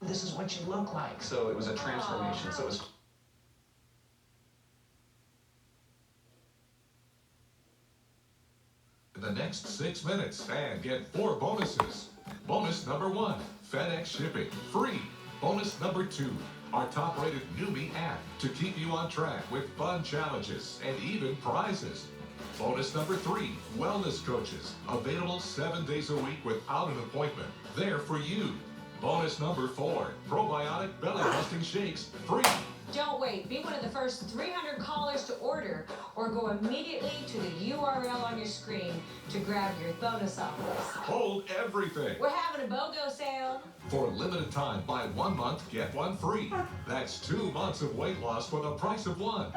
This is what you look like. So it was a transformation. So it was. In the next 6 minutes and get 4 bonuses. Bonus number 1, FedEx shipping, free. Bonus number 2, our top-rated Numi app to keep you on track with fun challenges and even prizes. Bonus number 3, wellness coaches, available 7 days a week without an appointment. There for you. Bonus number 4, probiotic belly-busting shakes, free. Don't wait. Be one of the first 300 callers to order or go immediately to the URL on your screen to grab your bonus offers. Hold everything. We're having a BOGO sale. For a limited time, buy 1 month, get 1 free. That's 2 months of weight loss for the price of 1.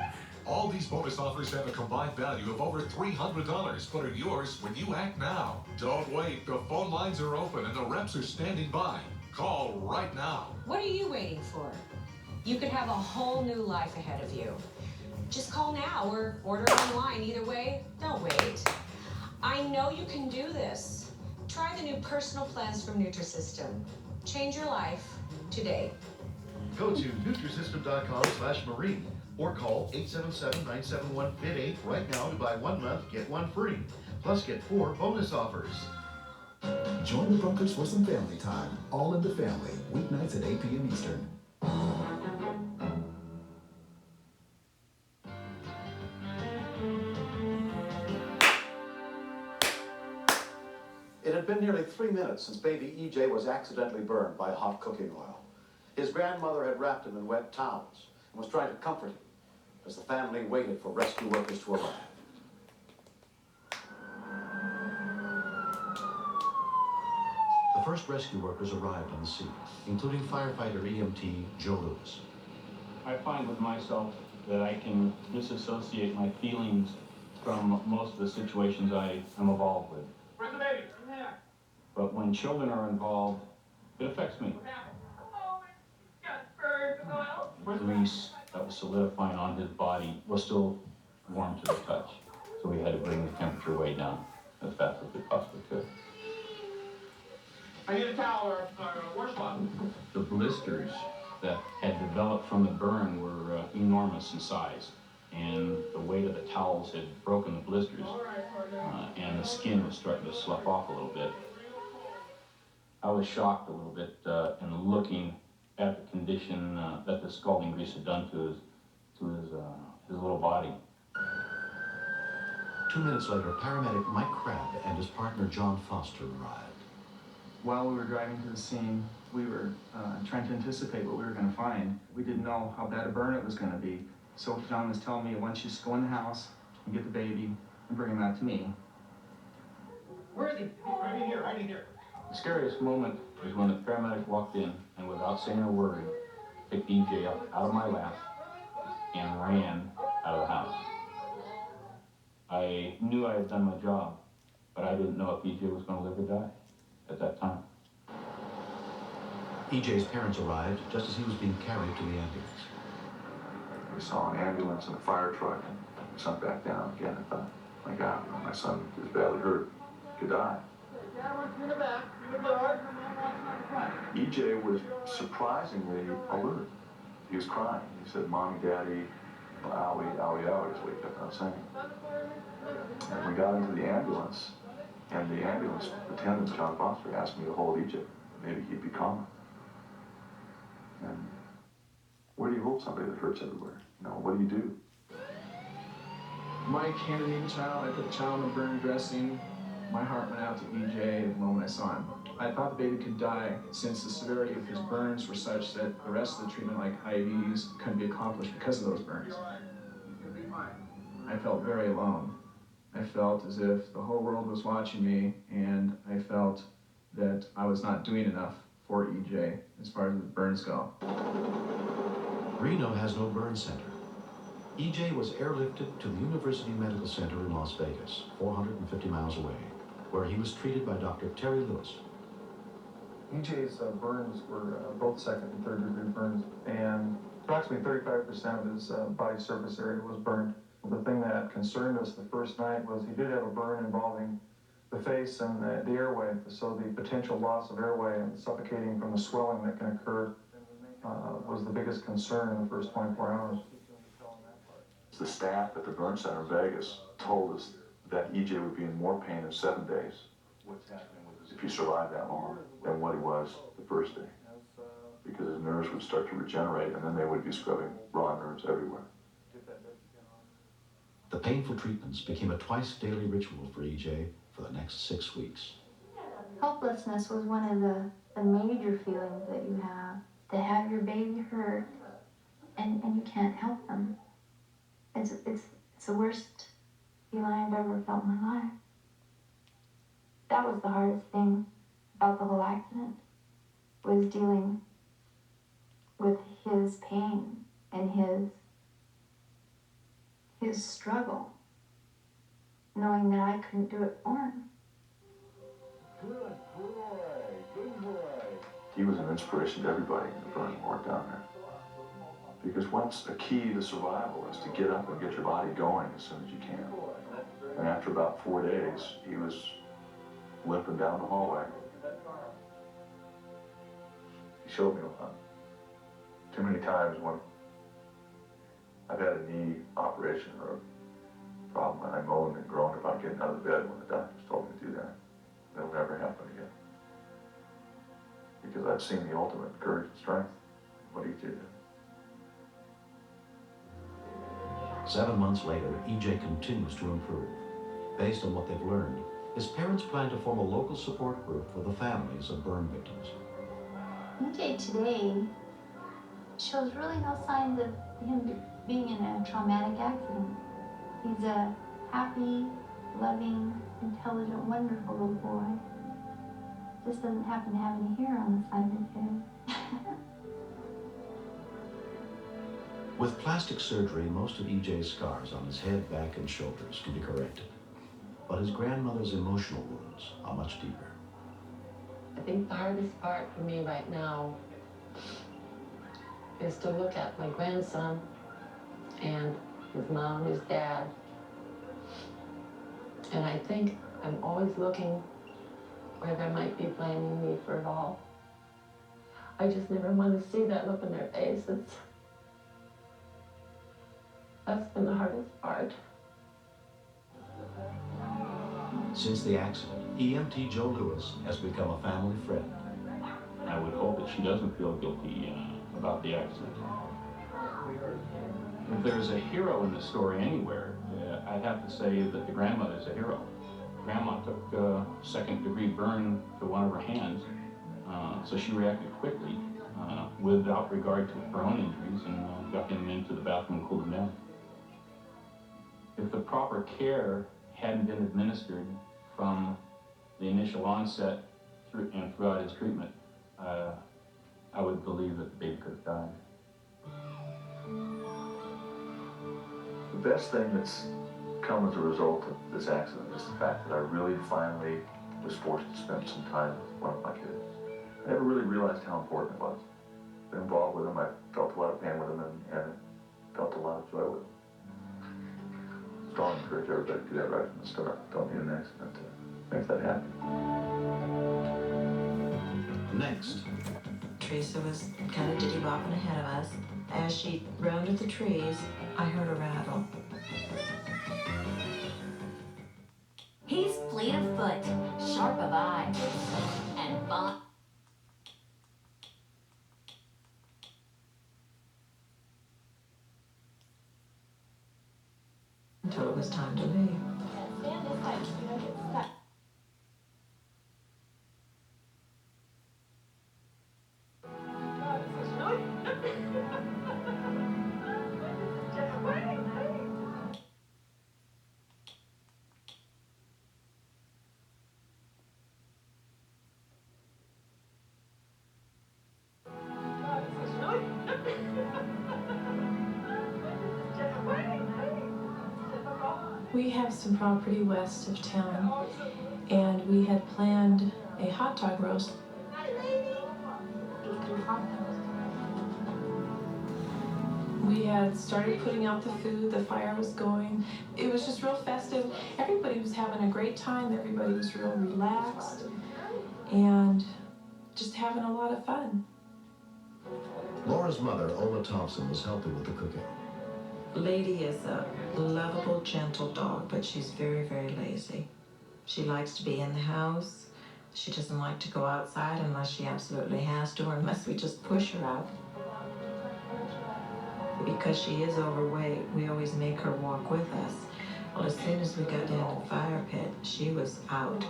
All these bonus offers have a combined value of over $300, but are yours when you act now. Don't wait. The phone lines are open and the reps are standing by. Call right now. What are you waiting for? You could have a whole new life ahead of you. Just call now or order online. Either way, don't wait. I know you can do this. Try the new personal plans from Nutrisystem. Change your life today. Go to Nutrisystem.com/Marine or call 877-971-FIT8 right now to buy 1 month, get 1 free. Plus get 4 bonus offers. Join the Brunkers for some family time. All in the Family, weeknights at 8 p.m. Eastern. It had been nearly 3 minutes since baby EJ was accidentally burned by hot cooking oil. His grandmother had wrapped him in wet towels and was trying to comfort him as the family waited for rescue workers to arrive. The first rescue workers arrived on the scene, including firefighter EMT Joe Lewis. I find with myself that I can disassociate my feelings from most of the situations I am involved with. Where's the baby? In there. But when children are involved, it affects me. Oh, it got burned. Well. The grease that was solidifying on his body was still warm to the touch. So we had to bring the temperature way down as fast as we possibly could. I need a towel or a washcloth. The blisters that had developed from the burn were enormous in size. And the weight of the towels had broken the blisters. And the skin was starting to slough off a little bit. I was shocked a little bit in looking at the condition that the scalding grease had done to his little body. 2 minutes later, paramedic Mike Crabb and his partner John Foster arrived. While we were driving to the scene, we were trying to anticipate what we were going to find. We didn't know how bad a burn it was going to be. So John was telling me, why don't you just go in the house and get the baby and bring him out to me. Where is he? Right in here, right in here. The scariest moment was when the paramedic walked in and without saying a word, picked EJ up out of my lap and ran out of the house. I knew I had done my job, but I didn't know if EJ was going to live or die at that time. EJ's parents arrived just as he was being carried to the ambulance. We saw an ambulance and a fire truck and sunk back down again. I thought, my God, my son is badly hurt. Could die. EJ was surprisingly alert. He was crying. He said, Mommy, Daddy, owie, owie, owie, is what he kept on saying. And we got into the ambulance, and the ambulance attendant, John Foster, asked me to hold EJ. Maybe he'd be calmer. And where do you hold somebody that hurts everywhere? You know, what do you do? Mike handed me the child. I put the child in the burn dressing. My heart went out to EJ the moment I saw him. I thought the baby could die since the severity of his burns were such that the rest of the treatment, like IVs, couldn't be accomplished because of those burns. I felt very alone. I felt as if the whole world was watching me, and I felt that I was not doing enough for EJ as far as the burns go. Reno has no burn center. EJ was airlifted to the University Medical Center in Las Vegas, 450 miles away, where he was treated by Dr. Terry Lewis. EJ's burns were both second and third degree burns, and approximately 35% of his body surface area was burned. The thing that concerned us the first night was he did have a burn involving the face and the airway, so the potential loss of airway and suffocating from the swelling that can occur was the biggest concern in the first 24 hours. The staff at the burn center in Vegas told us that EJ would be in more pain in 7 days if he survived that long than what he was the first day, because his nerves would start to regenerate and then they would be scrubbing raw nerves everywhere. The painful treatments became a twice-daily ritual for EJ for the next 6 weeks. Helplessness was one of the major feelings that you have. To have your baby hurt and you can't help them. It's the worst feeling I've ever felt in my life. That was the hardest thing about the whole accident, was dealing with his pain and his struggle, knowing that I couldn't do it for him. He was an inspiration to everybody in the burn ward down there. Because once a key to survival is to get up and get your body going as soon as you can. And after about 4 days, he was limping down the hallway. He showed me a lot. Too many times when I've had a knee operation or a problem and I moaned and groaned about getting out of bed when the doctors told me to do that. It'll never happen again. Because I've seen the ultimate courage and strength, what he did. 7 months later, EJ continues to improve. Based on what they've learned, his parents plan to form a local support group for the families of burn victims. EJ today shows really no signs of him being in a traumatic accident. He's a happy, loving, intelligent, wonderful little boy. Just doesn't happen to have any hair on the side of his head. With plastic surgery, most of EJ's scars on his head, back, and shoulders can be corrected. But his grandmother's emotional wounds are much deeper. I think the hardest part for me right now is to look at my grandson and his mom, his dad. And I think I'm always looking where they might be blaming me for it all. I just never want to see that look in their faces. That's been the hardest part. Since the accident, EMT Joe Lewis has become a family friend. I would hope that she doesn't feel guilty about the accident. If there's a hero in the story anywhere, I'd have to say that the grandmother's a hero. Grandma took a second-degree burn to one of her hands, so she reacted quickly without regard to her own injuries and got him into the bathroom and cooled him down. If the proper care hadn't been administered from the initial onset and throughout his treatment, I would believe that the baby could have died. The best thing that's come as a result of this accident is the fact that I really finally was forced to spend some time with one of my kids. I never really realized how important it was. Been involved with him, I felt a lot of pain with him, and felt a lot of joy with him. Strongly encourage everybody to do that right from the start. Don't need an accident to make that happen. Next. Teresa was kind of diddy-bopping ahead of us. As she rounded the trees, I heard a rattle. He's fleet of foot, sharp of eye, and fond. Until it was time to leave. Stand this side so you don't get stuck. We have some property west of town, and we had planned a hot dog roast. We had started putting out the food, the fire was going. It was just real festive. Everybody was having a great time. Everybody was real relaxed and just having a lot of fun. Laura's mother, Ola Thompson, was helping with the cooking. Lady is a lovable, gentle dog, but she's very, very lazy. She likes to be in the house. She doesn't like to go outside unless she absolutely has to, or unless we just push her out. Because she is overweight, we always make her walk with us. Well, as soon as we got down to the fire pit, she was out.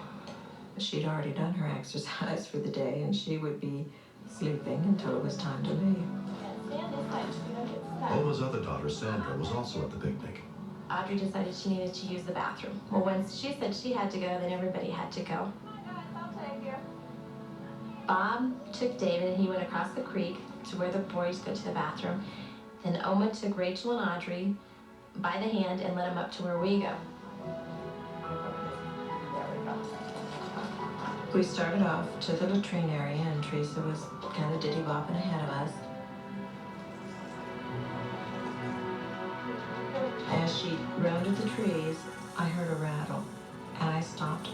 She'd already done her exercise for the day, and she would be sleeping until it was time to leave. Oma's other daughter, Sandra, was also at the picnic. Audrey decided she needed to use the bathroom. Well, when she said she had to go, then everybody had to go. Bob took David and he went across the creek to where the boys go to the bathroom. Then Oma took Rachel and Audrey by the hand and led them up to where we go. We started off to the latrine area, and Teresa was kind of diddy-bopping ahead of us. As she rounded the trees, I heard a rattle, and I stopped.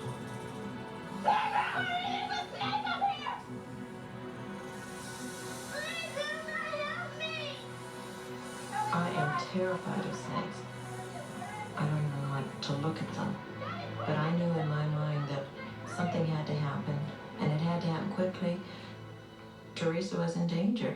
I am terrified of snakes. I don't even like to look at them. But I knew in my mind that something had to happen, and it had to happen quickly. Teresa was in danger.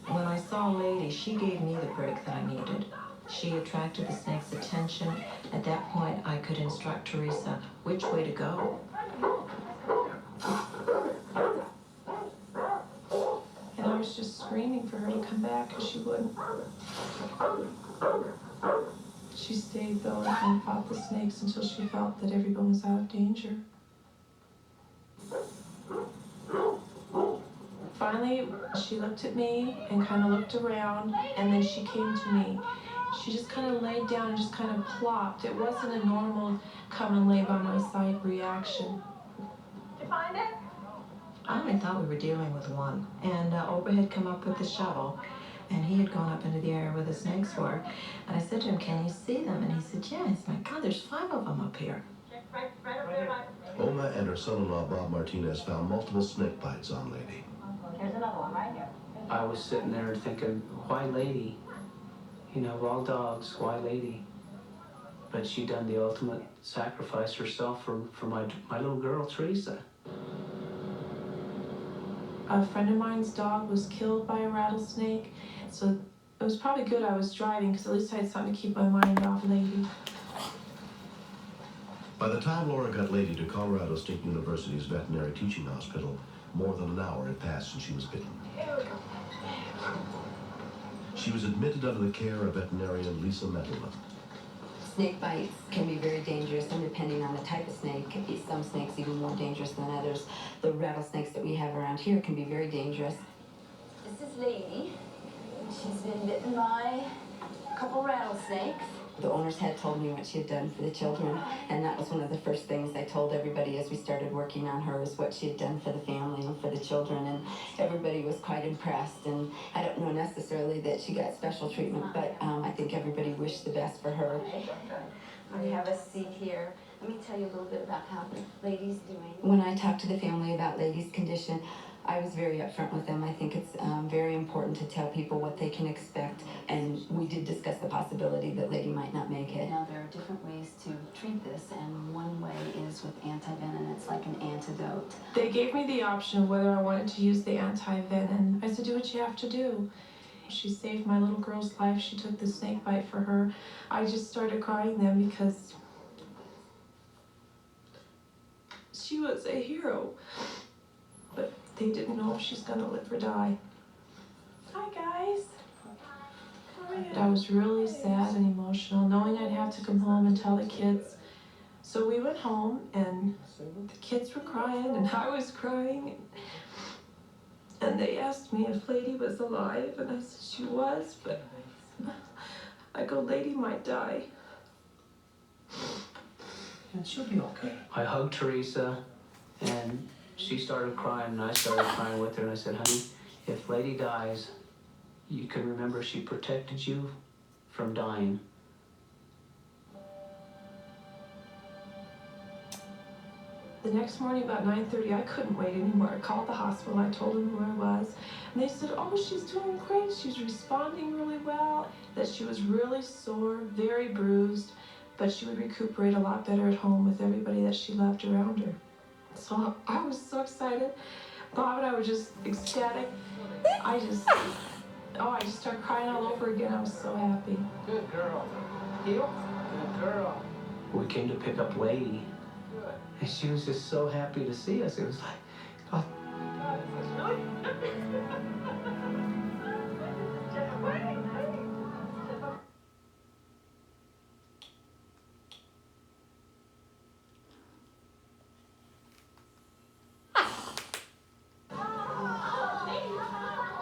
When I saw Lady, she gave me the break that I needed. She attracted the snake's attention. At that point, I could instruct Teresa which way to go. And I was just screaming for her to come back, and she wouldn't. She stayed, though, and fought the snakes until she felt that everyone was out of danger. Finally, she looked at me and kind of looked around, and then she came to me. She just kind of laid down and just kind of plopped. It wasn't a normal come and lay by my side reaction. Did you find it? I only thought we were dealing with one. And Oba had come up with the shovel, and he had gone up into the area where the snakes were. And I said to him, "Can you see them?" And he said, "Yes." My God, there's 5 of them up here. Right up there, right. Oma and her son-in-law, Bob Martinez, found multiple snake bites on Lady. Here's another one right here. I was sitting there thinking, why Lady? You know, of all dogs, why Lady? But she done the ultimate sacrifice herself for my little girl, Teresa. A friend of mine's dog was killed by a rattlesnake, so it was probably good I was driving, because at least I had something to keep my mind off Lady. By the time Laura got Lady to Colorado State University's veterinary teaching hospital, more than an hour had passed since she was bitten. She was admitted under the care of veterinarian Lisa Mettleman. Snake bites can be very dangerous, and depending on the type of snake, some snakes even more dangerous than others. The rattlesnakes that we have around here can be very dangerous. This is Lady. She's been bitten by a couple rattlesnakes. The owners had told me what she had done for the children, and that was one of the first things I told everybody as we started working on her, is what she had done for the family and for the children, and everybody was quite impressed. And I don't know necessarily that she got special treatment, but I think everybody wished the best for her. We have a seat here. Let me tell you a little bit about how Lady's doing. When I talked to the family about Lady's condition, I was very upfront with them. I think it's very important to tell people what they can expect, and we did discuss the possibility that Lady might not make it. Now, there are different ways to treat this, and one way is with anti-venom. It's like an antidote. They gave me the option of whether I wanted to use the anti-venom. I said, do what you have to do. She saved my little girl's life. She took the snake bite for her. I just started crying then because she was a hero. But they didn't know if she's gonna live or die. Hi, guys. I was really sad and emotional, knowing I'd have to come home and tell the kids. So we went home, and the kids were crying, and I was crying. And they asked me if Lady was alive, and I said she was, but I go, Lady might die. And she'll be okay. I hugged Teresa, and she started crying, and I started crying with her, and I said, honey, if Lady dies, you can remember she protected you from dying. The next morning, about 9:30, I couldn't wait anymore. I called the hospital. I told them who I was. And they said, oh, she's doing great. She's responding really well. That she was really sore, very bruised, but she would recuperate a lot better at home with everybody that she loved around her. So I was so excited. Bob and I were just ecstatic. I just started crying all over again. I was so happy. Good girl. Heel? Good girl. We came to pick up Lady. Good. And she was just so happy to see us. It was like, oh.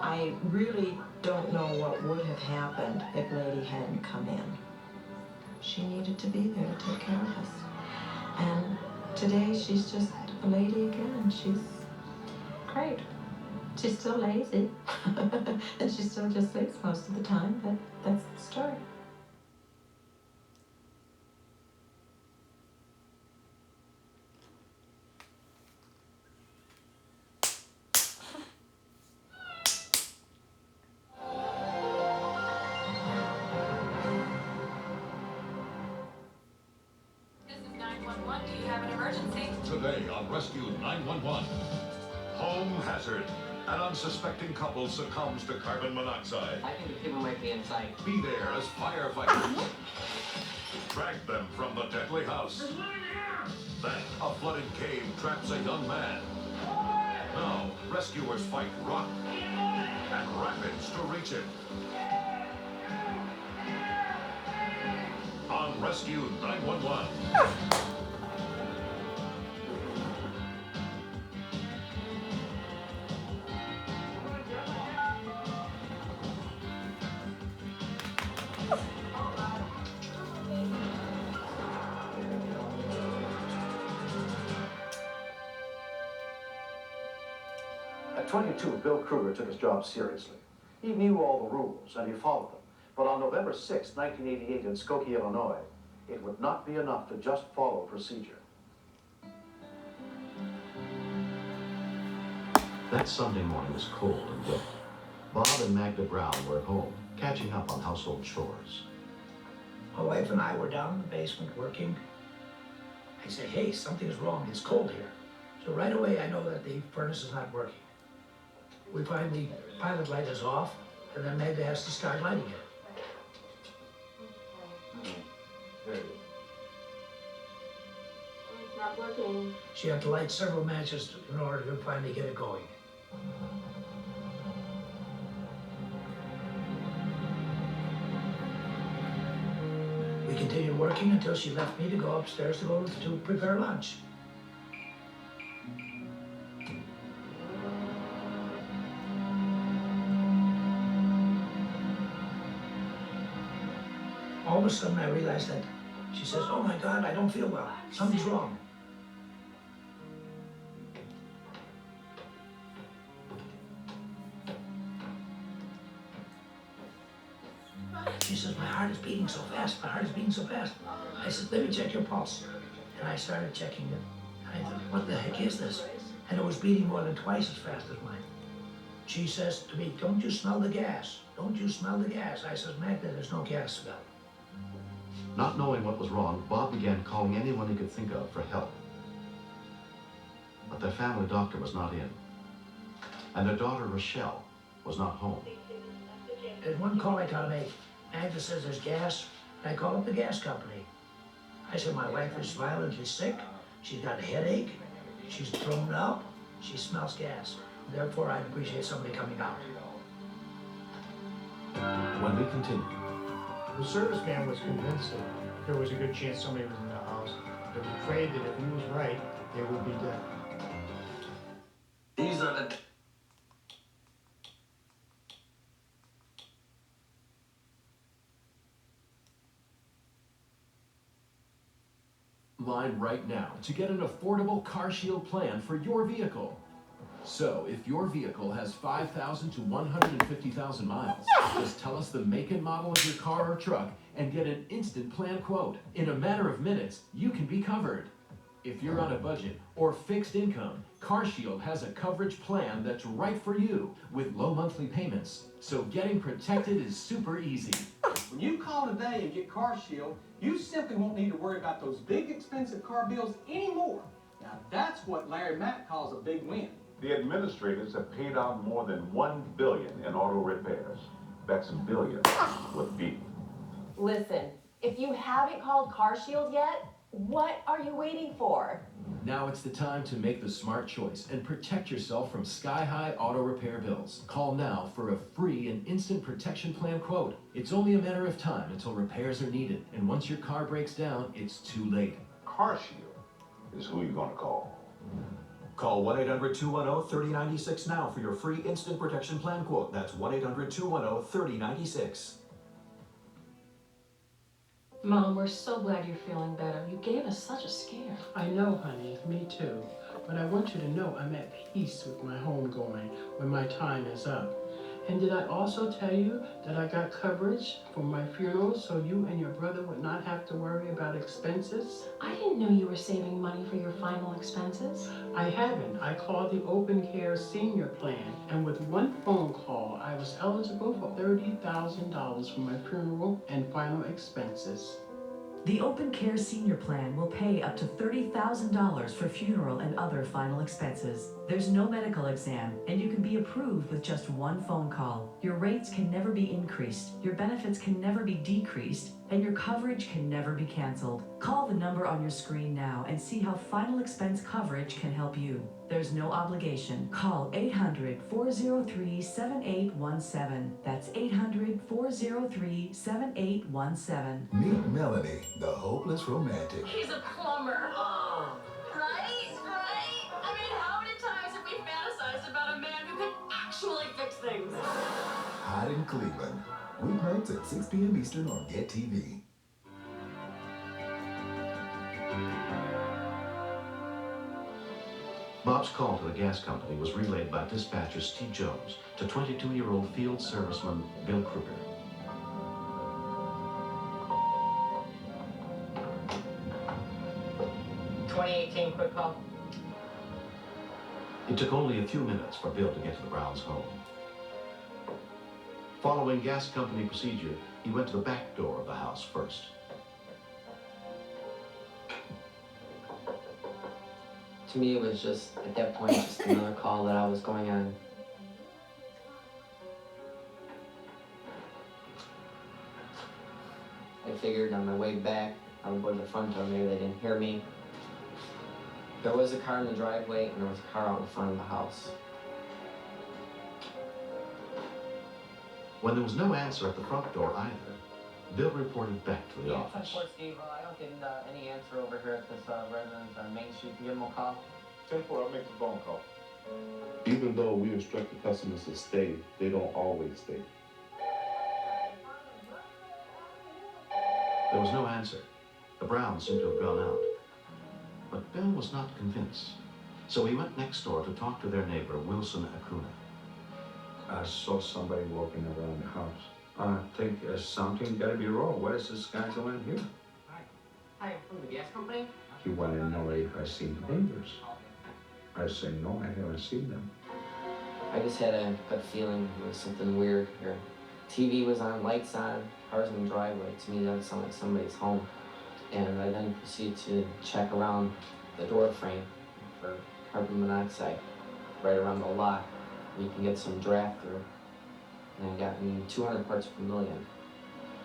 I really don't know what would have happened if Lady hadn't come in. She needed to be there to take care of us. And today she's just a lady again. She's great. She's still lazy. And she still just sleeps most of the time, but that's the story. Today on Rescue 911. Home hazard. An unsuspecting couple succumbs to carbon monoxide. I think the people might be inside. Be there as firefighters drag them from the deadly house. Then a flooded cave traps a young man. Now rescuers fight rock and rapids to reach him. On Rescue 911. At 22, Bill Kruger took his job seriously. He knew all the rules, and he followed them. But on November 6, 1988, in Skokie, Illinois, it would not be enough to just follow procedure. That Sunday morning was cold and wet. Bob and Magda Brown were at home, catching up on household chores. My wife and I were down in the basement working. I say, hey, something's wrong, it's cold here. So right away I know that the furnace is not working. We find the pilot light is off, and then Magda has to start lighting it. It's not working. She had to light several matches in order to finally get it going. We continued working until she left me to go upstairs to prepare lunch. All of a sudden I realized that she says, oh my God, I don't feel well. Something's wrong. She says, my heart is beating so fast, my heart is beating so fast. I said, let me check your pulse. And I started checking it. And I thought, what the heck is this? And it was beating more than twice as fast as mine. She says to me, don't you smell the gas? Don't you smell the gas? I says, Magda, there's no gas smell. Not knowing what was wrong, Bob began calling anyone he could think of for help. But their family doctor was not in. And their daughter, Rochelle, was not home. There's one call I gotta make. Magda says there's gas, and I call up the gas company. I said, my wife is violently sick, she's got a headache, she's thrown up, she smells gas. Therefore, I'd appreciate somebody coming out. When we continue. The serviceman was convinced that there was a good chance somebody was in the house, but was afraid that if he was right, they would be dead. These are the... Line right now to get an affordable CarShield plan for your vehicle. So, if your vehicle has 5,000 to 150,000 miles, just tell us the make and model of your car or truck and get an instant plan quote. In a matter of minutes, you can be covered. If you're on a budget or fixed income, CarShield has a coverage plan that's right for you with low monthly payments. So getting protected is super easy. When you call today and get CarShield, you simply won't need to worry about those big expensive car bills anymore. Now that's what Larry Mack calls a big win. The administrators have paid out more than $1 billion in auto repairs. That's billions with B. Listen, If you haven't called CarShield yet, what are you waiting for? Now it's the time to make the smart choice and protect yourself from sky-high auto repair bills. Call now for a free and instant protection plan quote. It's only a matter of time until repairs are needed, and once your car breaks down, it's too late. CarShield is who you're gonna call. Call 1-800-210-3096 now for your free instant protection plan quote. That's 1-800-210-3096. Mom, we're so glad you're feeling better. You gave us such a scare. I know, honey, me too. But I want you to know I'm at peace with my homegoing when my time is up. And did I also tell you that I got coverage for my funeral so you and your brother would not have to worry about expenses? I didn't know you were saving money for your final expenses. I haven't. I called the Open Care Senior Plan, and with one phone call, I was eligible for $30,000 for my funeral and final expenses. The Open Care Senior Plan will pay up to $30,000 for funeral and other final expenses. There's no medical exam, and you can be approved with just one phone call. Your rates can never be increased, your benefits can never be decreased, and your coverage can never be canceled. Call the number on your screen now and see how final expense coverage can help you. There's no obligation. Call 800-403-7817. That's 800-403-7817. Meet Melanie, the hopeless romantic. He's a plumber. Oh. Right? I mean, how many times have we fantasized about a man who can actually fix things? Hot in Cleveland. Weeknights at 6 p.m. Eastern on Get TV. Bob's call to the gas company was relayed by dispatcher Steve Jones to 22-year-old field serviceman Bill Kruger. Quick call. It took only a few minutes for Bill to get to the Browns' home. Following gas company procedure, he went to the back door of the house first. To me, it was just, at that point, just another call that I was going on. I figured on my way back, I would go to the front door, maybe they didn't hear me. There was a car in the driveway, and there was a car out in front of the house. When there was no answer at the front door either, Bill reported back to the office. Steve, I don't get any answer over here at this residence on Main Street. Can you give him a call? 10-4, I'll make the phone call. Even though we instruct the customers to stay, they don't always stay. There was no answer. The Browns seemed to have gone out. But Bill was not convinced. So he went next door to talk to their neighbor, Wilson Acuna. I saw somebody walking around the house. I think something gotta be wrong. What is this guy doing here? Hi, from the gas company? He wanted to know if I seen neighbors. I said, no, I haven't seen them. I just had a gut feeling there was something weird here. TV was on, lights on, cars in the driveway. To me, that would sound like somebody's home. And I then proceeded to check around the door frame for carbon monoxide, right around the lock. You can get some draft through. And I got 200 parts per million.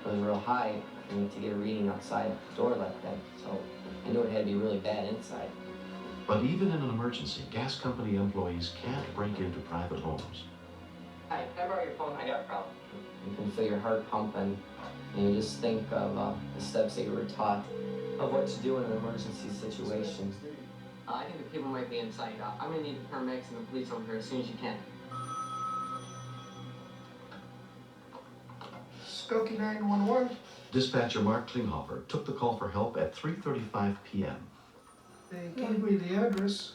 It was real high for me to get a reading outside the door like that, so I knew it had to be really bad inside. But even in an emergency, gas company employees can't break into private homes. Hi, can I borrow your phone? I got a problem. You can feel your heart pumping, and you just think of the steps that you were taught of what to do in an emergency situation. I think the people might be inside. I'm gonna need the paramedics and the police over here as soon as you can. Skokie 911. Dispatcher Mark Klinghoffer took the call for help at 3:35 p.m. They gave me the address.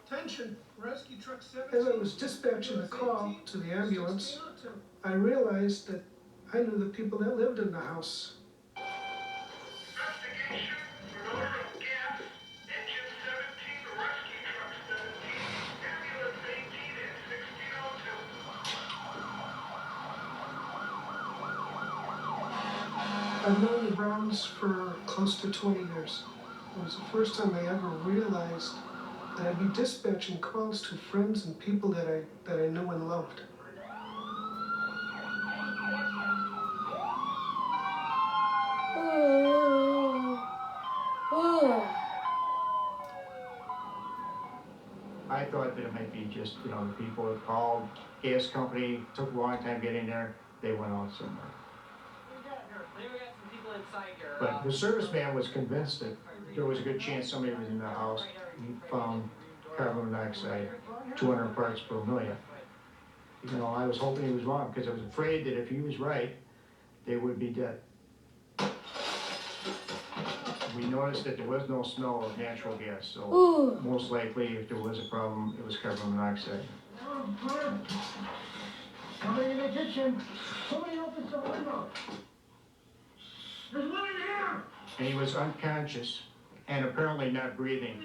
Attention, rescue truck 17. As I was dispatching the call to the ambulance, I realized that I knew the people that lived in the house. I've known the Browns for close to 20 years. It was the first time I ever realized that I'd be dispatching calls to friends and people that I knew and loved. Oh. I thought that it might be just, you know, the people that called, gas company, took a long time getting there, they went out somewhere. But the serviceman was convinced that there was a good chance somebody was in the house. He found carbon monoxide, 200 parts per million. You know, I was hoping he was wrong because I was afraid that if he was right, they would be dead. We noticed that there was no smell of natural gas, so most likely if there was a problem, it was carbon monoxide. Somebody in the kitchen. Somebody open some window. There's one in here. And he was unconscious and apparently not breathing.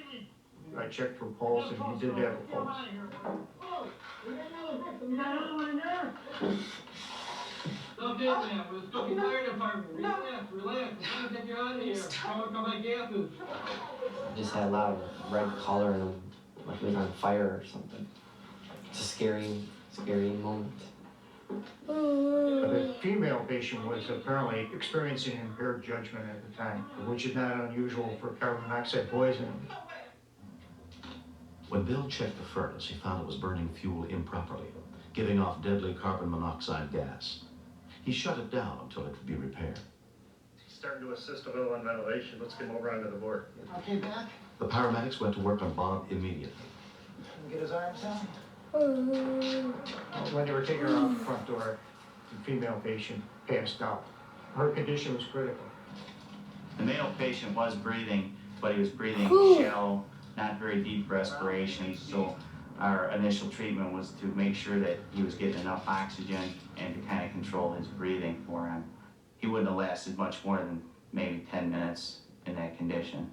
I checked for pulse and he did have a pulse. Oh, we got another victim. You got another one in there? Stop dead, man. We're the fucking fire department. Relax, relax. We're trying to get you out of here. Come on, gases. Just had a lot of red color and like he was on fire or something. It's a scary moment. The female patient was apparently experiencing impaired judgment at the time, which is not unusual for carbon monoxide poisoning. When Bill checked the furnace, he found it was burning fuel improperly, giving off deadly carbon monoxide gas. He shut it down until it could be repaired. He's starting to assist a little on ventilation. Let's get him over onto the board. Okay, back. The paramedics went to work on Bob immediately. Get his arms down. When they were taking her out the front door, the female patient passed out. Her condition was critical. The male patient was breathing, but he was breathing shallow, not very deep respiration. So our initial treatment was to make sure that he was getting enough oxygen and to kind of control his breathing for him. He wouldn't have lasted much more than maybe 10 minutes in that condition.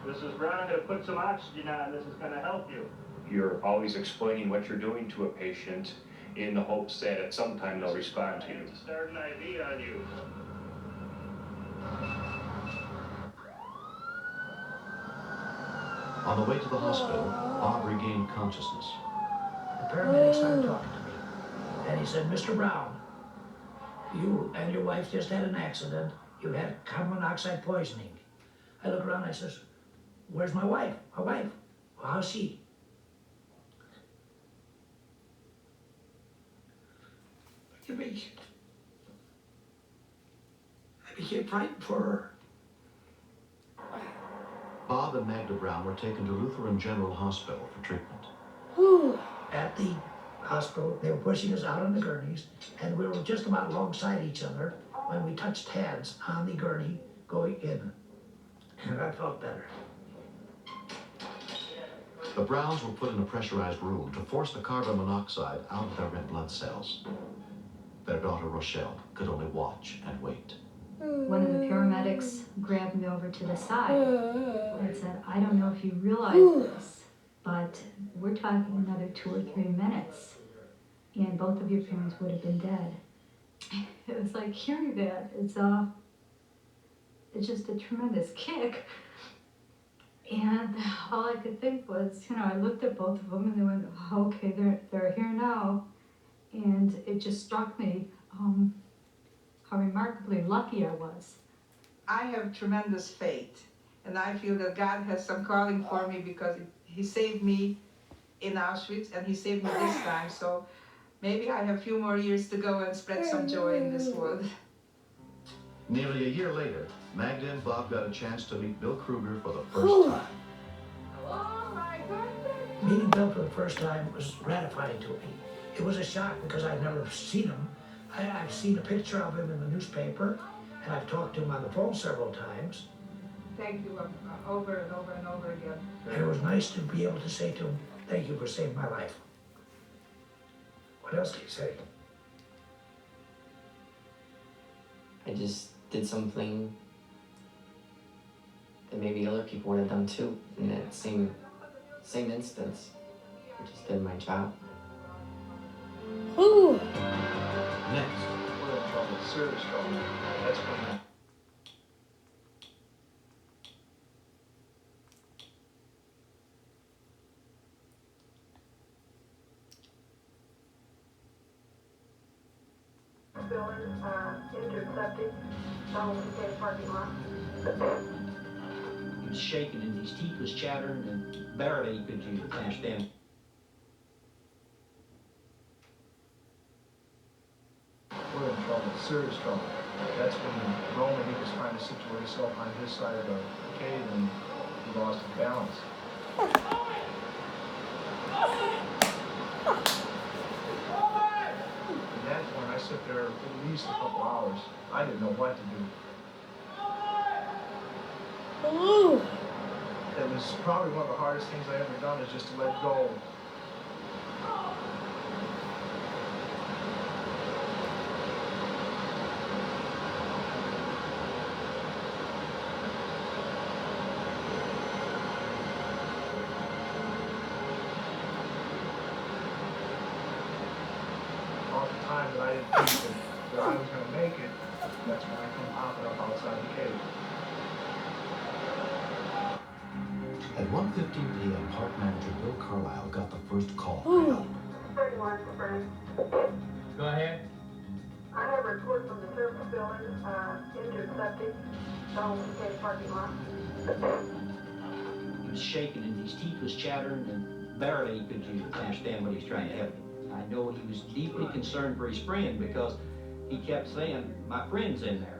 Mrs. Brown, I'm going to put some oxygen on. This is going to help you. You're always explaining what you're doing to a patient in the hopes that at some time they'll respond to you. Start an IV on you. On the way to the hospital, Bob regained consciousness. The paramedic started talking to me. And he said, Mr. Brown, you and your wife just had an accident. You had carbon monoxide poisoning. I look around and I says, where's my wife? My wife? Well, how's she? I became frightened for her. Bob and Magda Brown were taken to Lutheran General Hospital for treatment. At the hospital, they were pushing us out on the gurneys, and we were just about alongside each other when we touched hands on the gurney going in. And I felt better. The Browns were put in a pressurized room to force the carbon monoxide out of their red blood cells. Their daughter Rochelle could only watch and wait. One of the paramedics grabbed me over to the side and said, I don't know if you realize this, but we're talking another 2 or 3 minutes, and both of your parents would have been dead. It was like hearing that. It's just a tremendous kick. And all I could think was, I looked at both of them and they went, oh, okay, they're here now. And it just struck me how remarkably lucky I was. I have tremendous faith, and I feel that God has some calling for me because He saved me in Auschwitz and He saved me this time. So maybe I have a few more years to go and spread some joy in this world. Nearly a year later, Magda and Bob got a chance to meet Bill Kruger for the first time. Oh my goodness! Meeting Bill for the first time was gratifying to me. It was a shock because I'd never seen him. I've seen a picture of him in the newspaper, and I've talked to him on the phone several times. Thank you over and over and over again. And it was nice to be able to say to him, thank you for saving my life. What else can you say? I just did something that maybe other people would have done too in that same instance. I just did my job. Next. We're in trouble, serious trouble. That's coming. Intercepting, the parking lot. He was shaking and his teeth was chattering and barely could you understand serious trouble. That's when Roman, he was trying to situate himself on his side of the cave and he lost his balance. And that's when I sit there at least a couple hours. I didn't know what to do. It was probably one of the hardest things I ever done, is just to let go. All the time that I didn't think that I was going to make it, that's when I come popping up outside the cave. At 1:15 p.m., park manager Bill Carlisle got the first call for help. 31, Spring. Go ahead. I have a report from the service building, injured septic, down the cave parking lot. He was shaking and his teeth was chattering and barely could you understand what he was trying to help. I know he was deeply concerned for his friend because he kept saying, "My friend's in there."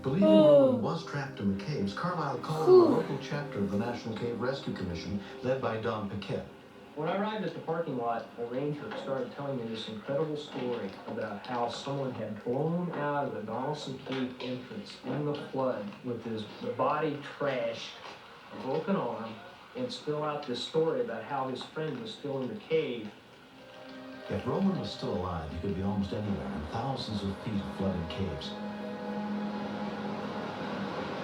Believing Roman was trapped in the caves, Carlisle called on the local chapter of the National Cave Rescue Commission, led by Don Paquette. When I arrived at the parking lot, a ranger started telling me this incredible story about how someone had blown out of the Donaldson Cave entrance in the flood with his body trashed, a broken arm, and spill out this story about how his friend was still in the cave. If Roman was still alive, he could be almost anywhere in thousands of feet of flooded caves.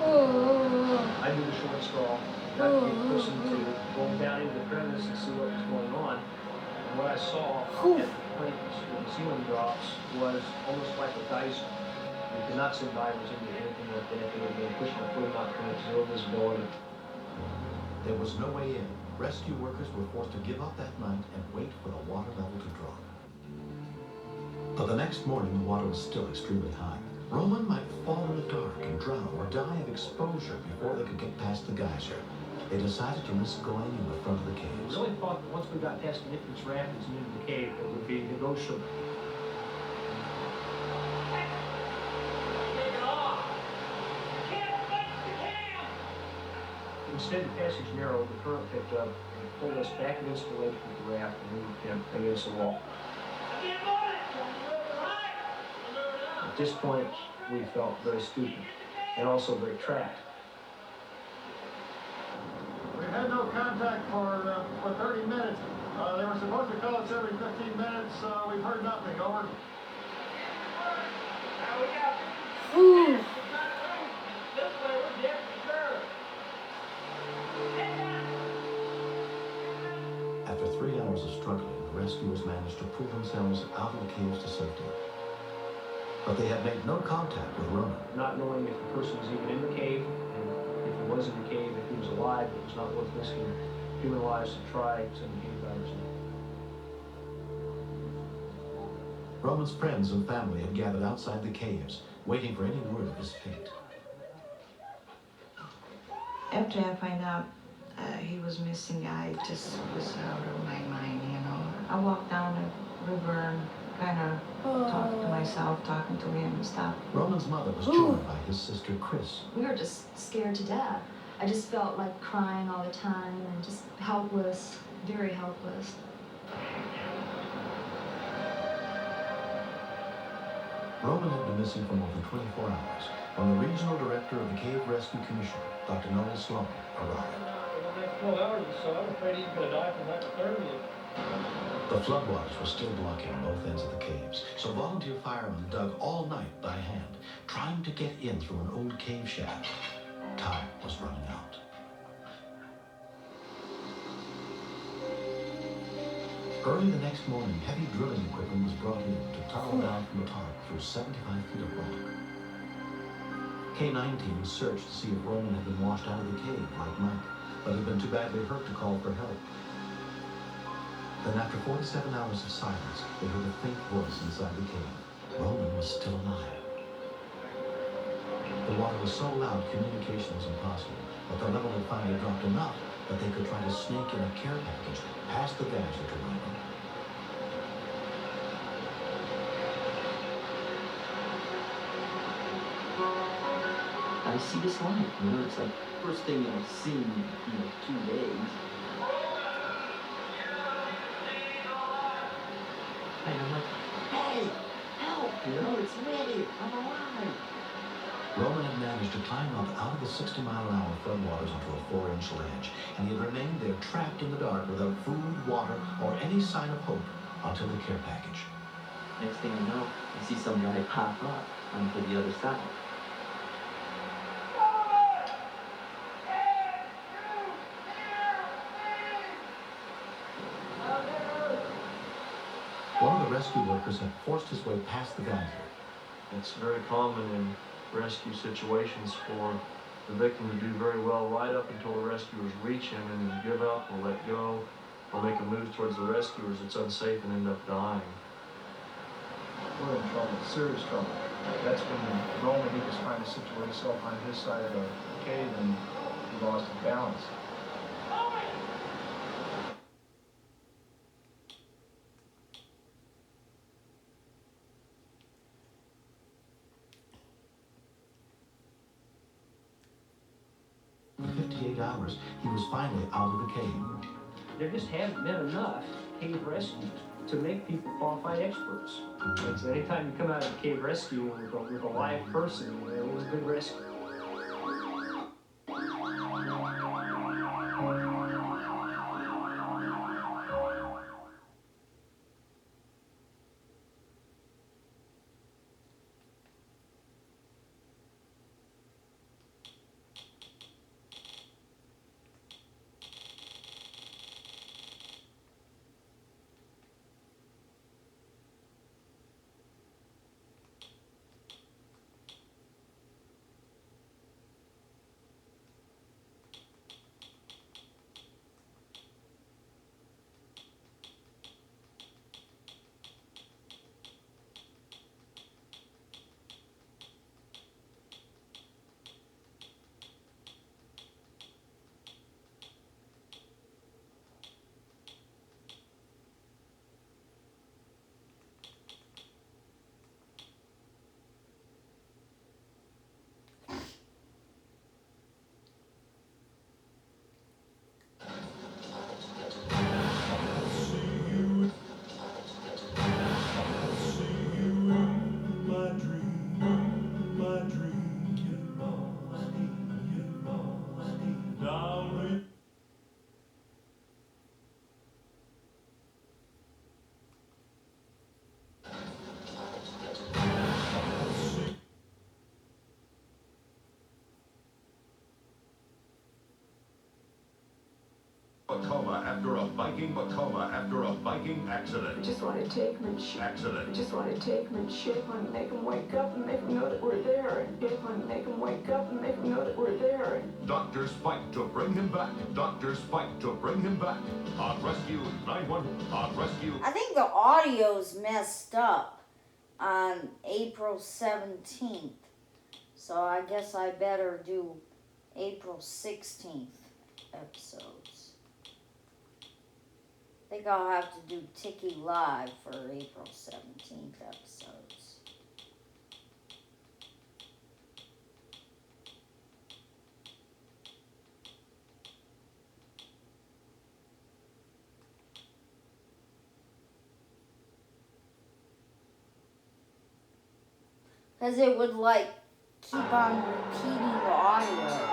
I knew the short straw, not to be a person to go down into the crevice and see what was going on. And what I saw at the point where the ceiling drops was almost like a geyser. You could not send divers into anything like that. They would have been pushing a foot out and it's zero visibility. There was no way in. Rescue workers were forced to give up that night and wait for the water level to drop. But the next morning, the water was still extremely high. Roman might fall in the dark and drown or die of exposure before they could get past the geyser. They decided to risk going in the front of the We caves. really thought that once we got past the entrance rapids and into the cave, it would be negotiable. Instead, the passage narrowed, the current picked up, and it pulled us back against the ledge with the raft and moved him against the wall. At this point, we felt very stupid and also very trapped. We've had no contact for 30 minutes. They were supposed to call us every 15 minutes. We've heard nothing. Over. After 3 hours of struggling, the rescuers managed to pull themselves out of the caves to safety. But they had made no contact with Roman. Not knowing if the person was even in the cave, and if he was in the cave, if he was alive, it was not worth risking human lives to try sending cave divers in. Roman's friends and family had gathered outside the caves, waiting for any word of his fate. After I find out he was missing, I just was out of my mind, you know. I walked down the river and kind of talked to myself, talking to him and stuff. Roman's mother was joined by his sister Chris. We were just scared to death. I just felt like crying all the time and just helpless, very helpless. Roman had been missing for more than 24 hours when the regional director of the Cave Rescue Commission, Dr. Noel Sloan, arrived. The next 12 hours or so, I'm afraid he's going to die from hypothermia. The floodwaters were still blocking both ends of the caves, so volunteer firemen dug all night by hand, trying to get in through an old cave shaft. Time was running out. Early the next morning, heavy drilling equipment was brought in to tunnel down from the top through 75 feet of rock. K-9 searched to see if Roman had been washed out of the cave like Mike, but had been too badly hurt to call for help. Then after 47 hours of silence, they heard a faint voice inside the cave. Roman was still alive. The water was so loud, communication was impossible, but the level had finally dropped enough that they could try to snake in a care package past the geyser to Roman. I see this light. You know, it's like first thing I've seen in 2 days. And I'm like, hey, help! You know, it's me. I'm alive. Roman had managed to climb up out of the 60-mile-an-hour floodwaters onto a 4-inch ledge, and he had remained there trapped in the dark without food, water, or any sign of hope until the care package. Next thing I know, I see some guy pop up onto the other side. One of the rescue workers had forced his way past the geyser. It's very common in rescue situations for the victim to do very well right up until the rescuers reach him and then give up or let go or make a move towards the rescuers. It's unsafe and end up dying. We're in trouble, serious trouble. That's when Roman, he was trying to situate himself on his side of the cave and he lost his balance. In 58 hours, he was finally out of the cave. There just haven't been enough cave rescues to make people qualified experts. And so anytime you come out of a cave rescue with a live person, it was a good rescue. Coma after a biking accident. I just want to take them and shake. Accident. I just want to take them and shake them and make them wake up and make them know that we're there. And shake them and make them wake up and make them know that we're there. Doctors fight to bring him back. Doctors fight to bring him back. On Rescue 911. On Rescue. I think the audio's messed up on April 17th. So I guess I better do April 16th episodes. I think I'll have to do Tiki Live for April 17th episodes. Because it would like keep on repeating the audio.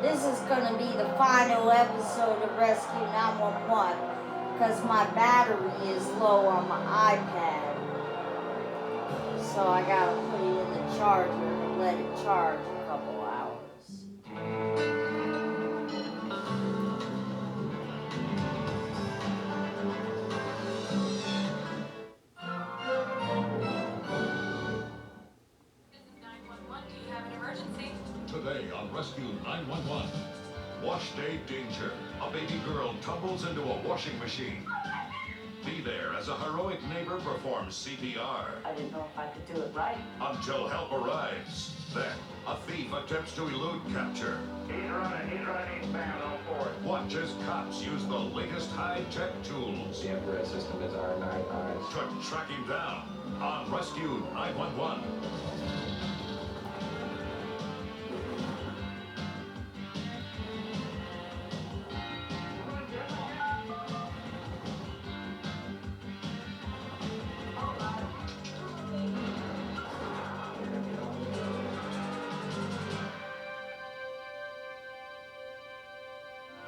This is going to be the final episode of Rescue 911 because my battery is low on my iPad. So I got to put it in the charger and let it charge a couple hours. Today on Rescue 911. Wash day danger. A baby girl tumbles into a washing machine. Be there as a heroic neighbor performs CPR. I didn't know if I could do it right. Until help arrives. Then, a thief attempts to elude capture. He's running eastbound on 4th. Watch as cops use the latest high-tech tools. The infrared system is our night eyes. To track him down on Rescue 911.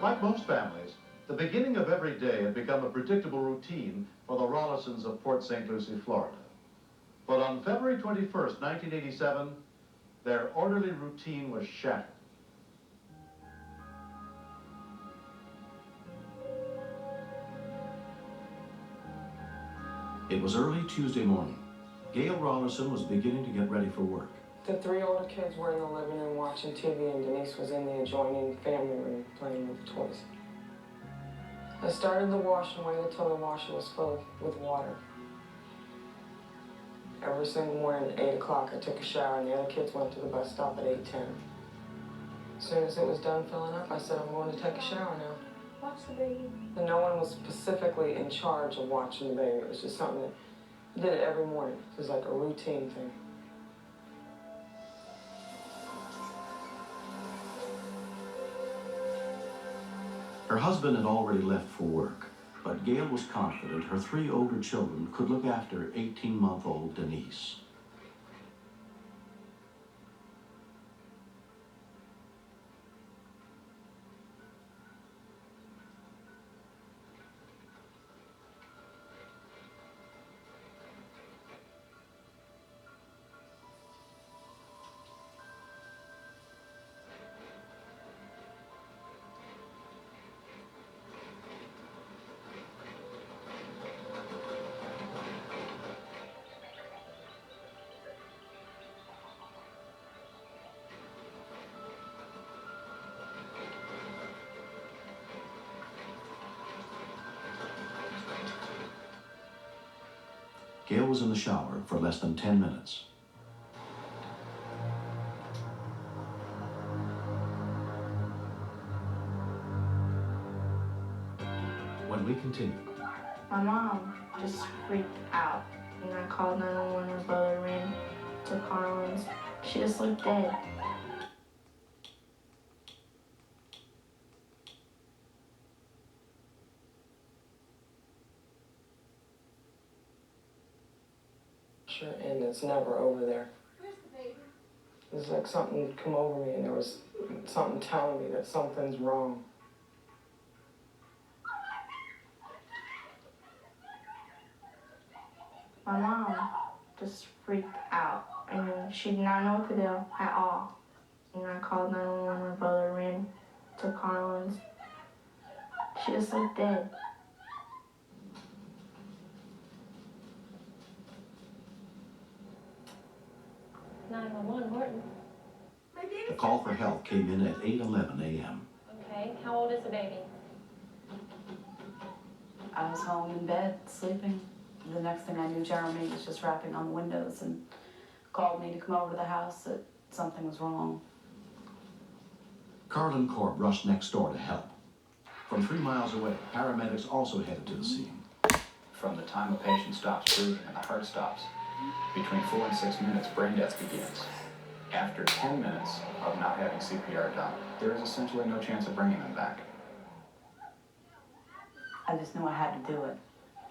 Like most families, the beginning of every day had become a predictable routine for the Rollisons of Port St. Lucie, Florida. But on February 21st, 1987, their orderly routine was shattered. It was early Tuesday morning. Gail Rollison was beginning to get ready for work. The 3 older kids were in the living room watching TV, and Denise was in the adjoining family room playing with the toys. I started the wash and waited till the washer was full with water. Every single morning at 8 o'clock, I took a shower, and the other kids went to the bus stop at 8:10. As soon as it was done filling up, I said, I'm going to take a shower now. Watch the baby. And no one was specifically in charge of watching the baby. It was just something that I did it every morning. It was like a routine thing. Her husband had already left for work, but Gail was confident her 3 older children could look after 18-month-old Denise. Gail was in the shower for less than 10 minutes. When we continue. My mom just freaked out, and I called 911. Her brother ran to Carlin's. She just looked dead. And it's never over there. It's like something come over me, and there was something telling me that something's wrong. My mom just freaked out, and she did not know what to do at all. And I called 911. Her brother ran to Carlin's. She just looked dead. Morton. The call for help came in at 8:11 a.m. Okay, how old is the baby? I was home in bed, sleeping. The next thing I knew, Jeremy was just rapping on the windows and called me to come over to the house that something was wrong. Carlin Corp rushed next door to help. From 3 miles away, paramedics also headed to the scene. From the time a patient stops breathing and the heart stops, between 4 and 6 minutes, brain death begins. After 10 minutes of not having CPR done, there is essentially no chance of bringing them back. I just knew I had to do it.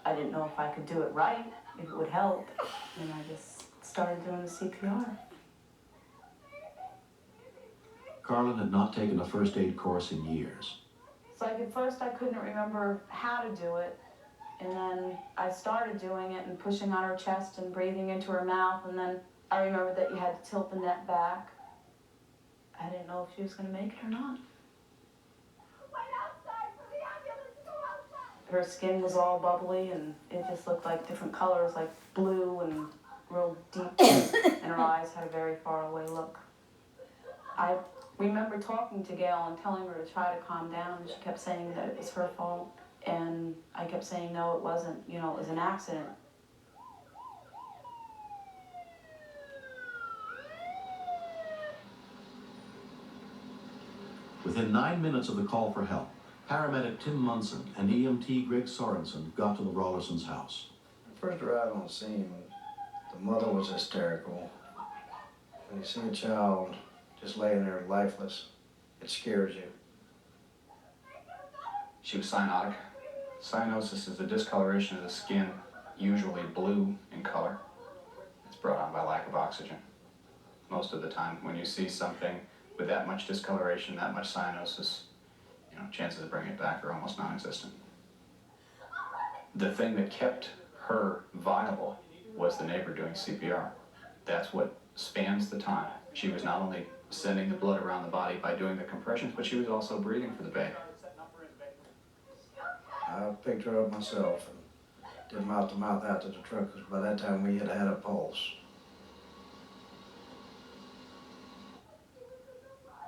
I didn't know if I could do it right, if it would help, and I just started doing the CPR. Carlin had not taken a first aid course in years. So like at first I couldn't remember how to do it, and then I started doing it and pushing on her chest and breathing into her mouth, and then I remembered that you had to tilt the neck back. I didn't know if she was going to make it or not. Her skin was all bubbly, and it just looked like different colors, like blue and real deep, and her eyes had a very far away look. I remember talking to Gail and telling her to try to calm down, and she kept saying that it was her fault. And I kept saying, no, it wasn't, you know, it was an accident. Within 9 minutes of the call for help, paramedic Tim Munson and EMT Greg Sorensen got to the Rawlinsons' house. First arrived on the scene, the mother was hysterical. When you see a child just laying there lifeless, it scares you. She was cyanotic. Cyanosis is a discoloration of the skin, usually blue in color. It's brought on by lack of oxygen. Most of the time, when you see something with that much discoloration, that much cyanosis, you know, chances of bringing it back are almost non-existent. The thing that kept her viable was the neighbor doing CPR. That's what spans the time. She was not only sending the blood around the body by doing the compressions, but she was also breathing for the baby. I picked her up myself and did mouth-to-mouth out to the truck, because by that time we had had a pulse.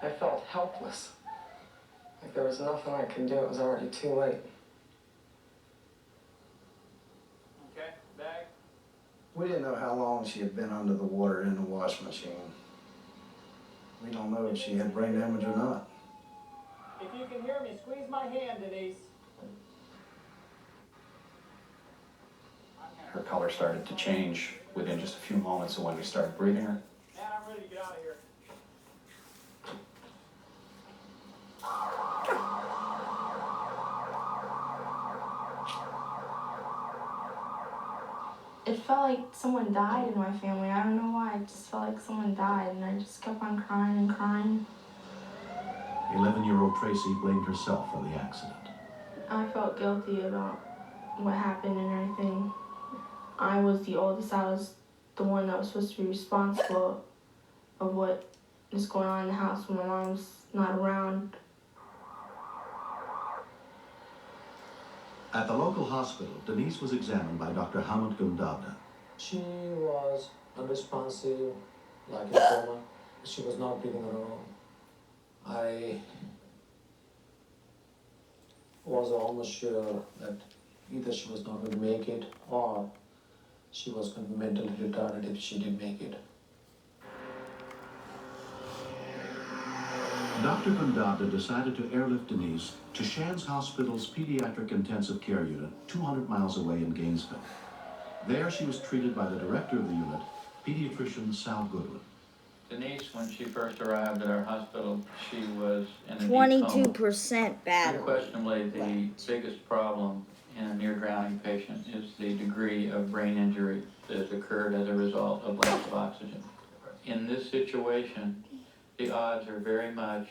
I felt helpless. Like there was nothing I could do. It was already too late. Okay, bag. We didn't know how long she had been under the water in the wash machine. We don't know if she had brain damage or not. If you can hear me, squeeze my hand, Denise. Her color started to change within just a few moments of when we started breathing her. Man, I'm ready to get out of here. It felt like someone died in my family. I don't know why. It just felt like someone died, and I just kept on crying and crying. 11-year-old Tracy blamed herself for the accident. I felt guilty about what happened and everything. I was the oldest. I was the one that was supposed to be responsible of what is going on in the house when my mom's not around. At the local hospital, Denise was examined by Dr. Hamid Gundabda. She was unresponsive, like a coma. She was not breathing on her own. I was almost sure that either she was not going to make it or she was going to be mentally retarded if she did make it. Dr. Gundabda decided to airlift Denise to Shands Hospital's Pediatric Intensive Care Unit, 200 miles away in Gainesville. There she was treated by the director of the unit, pediatrician Sal Goodwin. Denise, when she first arrived at our hospital, she was in a 22% battery. Unquestionably, the biggest problem in a near-drowning patient is the degree of brain injury that has occurred as a result of lack of oxygen. In this situation, the odds are very much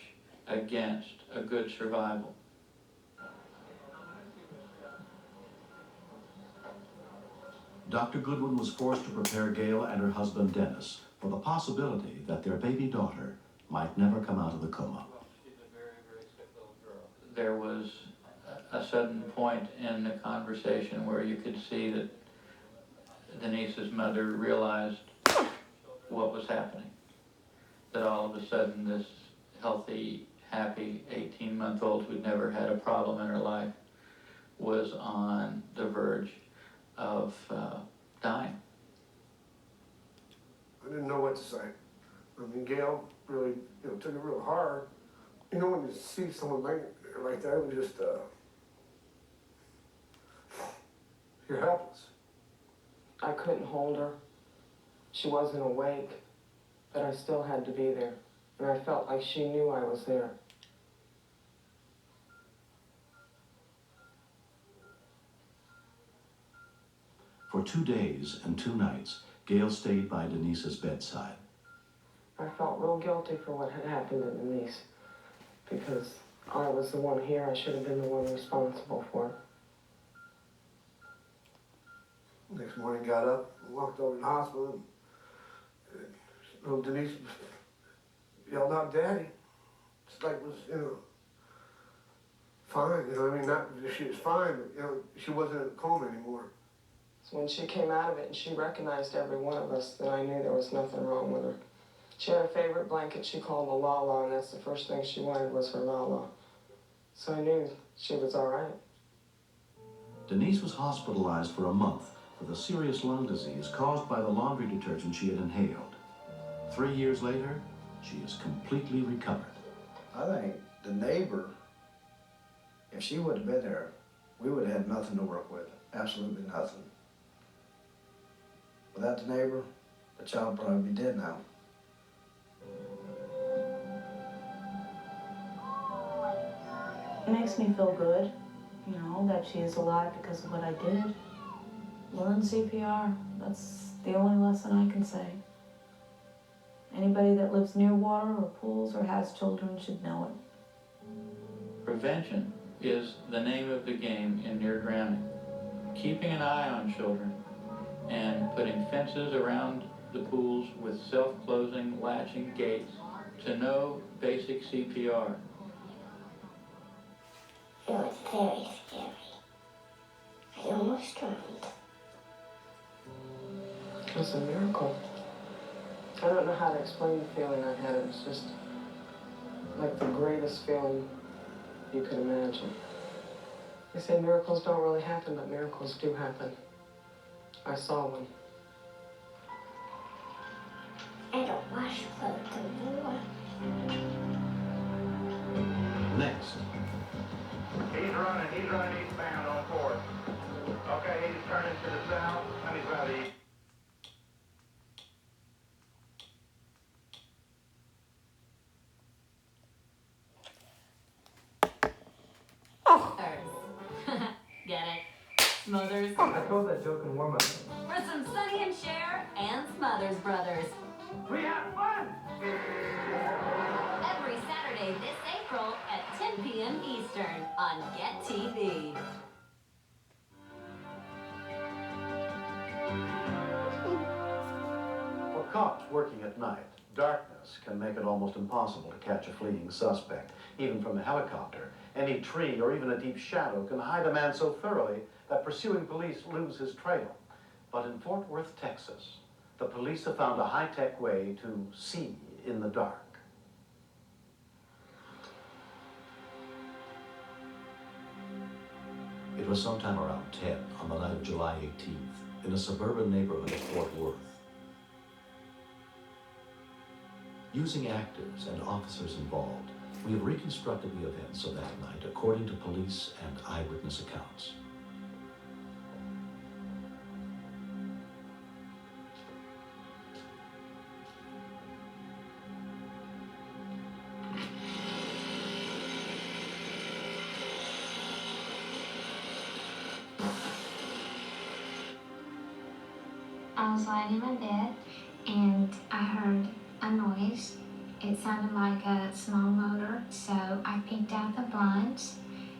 against a good survival. Dr. Goodwin was forced to prepare Gail and her husband Dennis for the possibility that their baby daughter might never come out of the coma. There was a sudden point in the conversation where you could see that Denise's mother realized what was happening. That all of a sudden this healthy, happy 18-month-old who'd never had a problem in her life was on the verge of dying. I didn't know what to say. I mean, Gail really, took it real hard. When you see someone like that, it was just, you're helpless. I couldn't hold her. She wasn't awake, but I still had to be there. And I felt like she knew I was there. For 2 days and 2 nights, Gail stayed by Denise's bedside. I felt real guilty for what had happened to Denise, because I was the one here. I should have been the one responsible for it. Next morning, got up, walked over to the hospital, and little Denise yelled out, "Daddy." It's like it was, fine. I mean, not she was fine, but she wasn't in a coma anymore. So when she came out of it and she recognized every one of us, then I knew there was nothing wrong with her. She had a favorite blanket she called the La-La, and that's the first thing she wanted was her La-La. So I knew she was all right. Denise was hospitalized for a month with a serious lung disease caused by the laundry detergent she had inhaled. 3 years later, she is completely recovered. I think the neighbor, if she would have been there, we would have had nothing to work with. Absolutely nothing. Without the neighbor, the child would probably be dead now. It makes me feel good, you know, that she is alive because of what I did. Learn CPR. That's the only lesson I can say. Anybody that lives near water or pools or has children should know it. Prevention is the name of the game in near drowning. Keeping an eye on children and putting fences around the pools with self-closing, latching gates to know basic CPR. It was very scary. I almost drowned. It's a miracle. I don't know how to explain the feeling I had. It was just like the greatest feeling you could imagine. They say miracles don't really happen, but miracles do happen. I saw one. I don't wash clothes anymore. Next. He's running eastbound on 4th. Okay, he's turning to the south, and he's about east. Get it? Smothers. I told that joke in warm-up. For some Sonny and Cher and Smothers Brothers. We have fun! Every Saturday this April at 10 p.m. Eastern on Get TV. For cops working at night, darkness can make it almost impossible to catch a fleeing suspect. Even from a helicopter, any tree or even a deep shadow can hide a man so thoroughly that pursuing police lose his trail. But in Fort Worth, Texas, the police have found a high-tech way to see in the dark. It was sometime around 10 on the night of July 18th in a suburban neighborhood of Fort Worth. Using actors and officers involved, we have reconstructed the events of that night according to police and eyewitness accounts. I was lying in my bed and I heard a noise. It sounded like a small motor, so I peeked out the blinds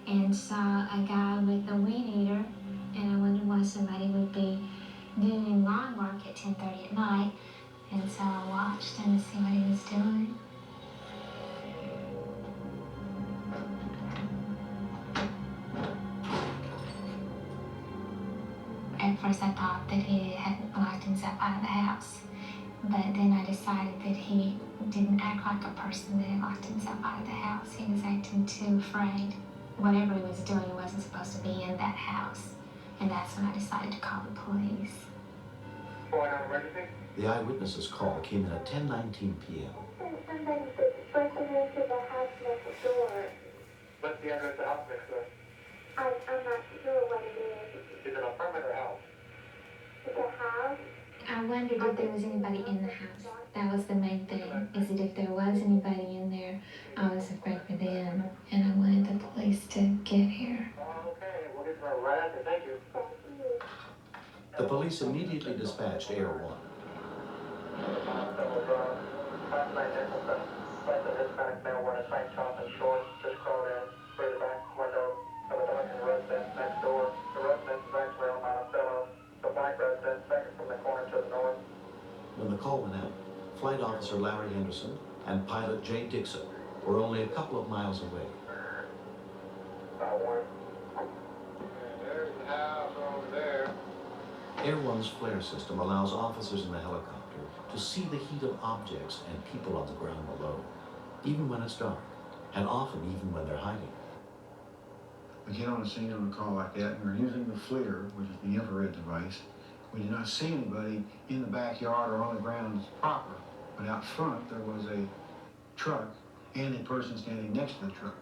and saw a guy with a weed eater, and I wondered why somebody would be doing lawn work at 10:30 at night, and so I watched him to see what he was doing. At first I thought that he had locked himself out of the house, but then I decided that he didn't act like a person that had locked himself out of the house. He was acting too afraid. Whatever he was doing, he wasn't supposed to be in that house. And that's when I decided to call the police. The eyewitness's call came in at 10:19 p.m. Somebody broken into the house next door. What's the address of the house next door? I'm not sure what it is. Is it an apartment or a house? It's a house. I wondered if there was anybody in the house. That was the main thing, is that if there was anybody in there, I was afraid for them, and I wanted the police to get here. Okay, we'll get to our right after. Thank you. The police immediately dispatched Air 1. Last night, there's a Hispanic male wearing a St. Johnson shorts, just crawled in through the back window of a Dunkin' residence next door. The residence is actually on Monticello. The black residence, second from the corner to the north. When the call went out, Flight Officer Larry Henderson and pilot Jay Dixon were only a couple of miles away. There's the house over there. Air 1's flare system allows officers in the helicopter to see the heat of objects and people on the ground below, even when it's dark, and often even when they're hiding. We get on the scene on a call like that, and we're using the FLIR, which is the infrared device. We did not see anybody in the backyard or on the grounds proper, but out front there was a truck and a person standing next to the truck.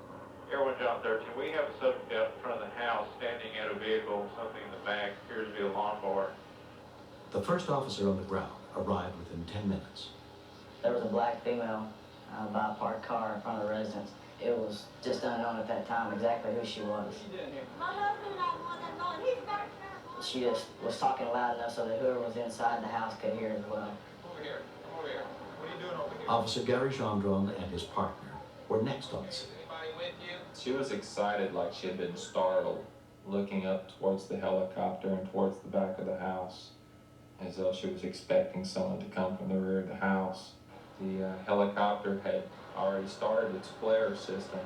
Air 1 John 13, we have a subject out in front of the house standing at a vehicle, something in the back, appears to be a lawnmower. The first officer on the ground arrived within 10 minutes. There was a black female by a parked car in front of the residence. It was just unknown at that time exactly who she was. She just was talking loud enough so that whoever was inside the house could hear as well. Over here, come over here. What are you doing over here? Officer Gary Gendron and his partner were next on the scene. Anybody with you? She was excited, like she had been startled, looking up towards the helicopter and towards the back of the house, as though she was expecting someone to come from the rear of the house. The helicopter had already started its flare system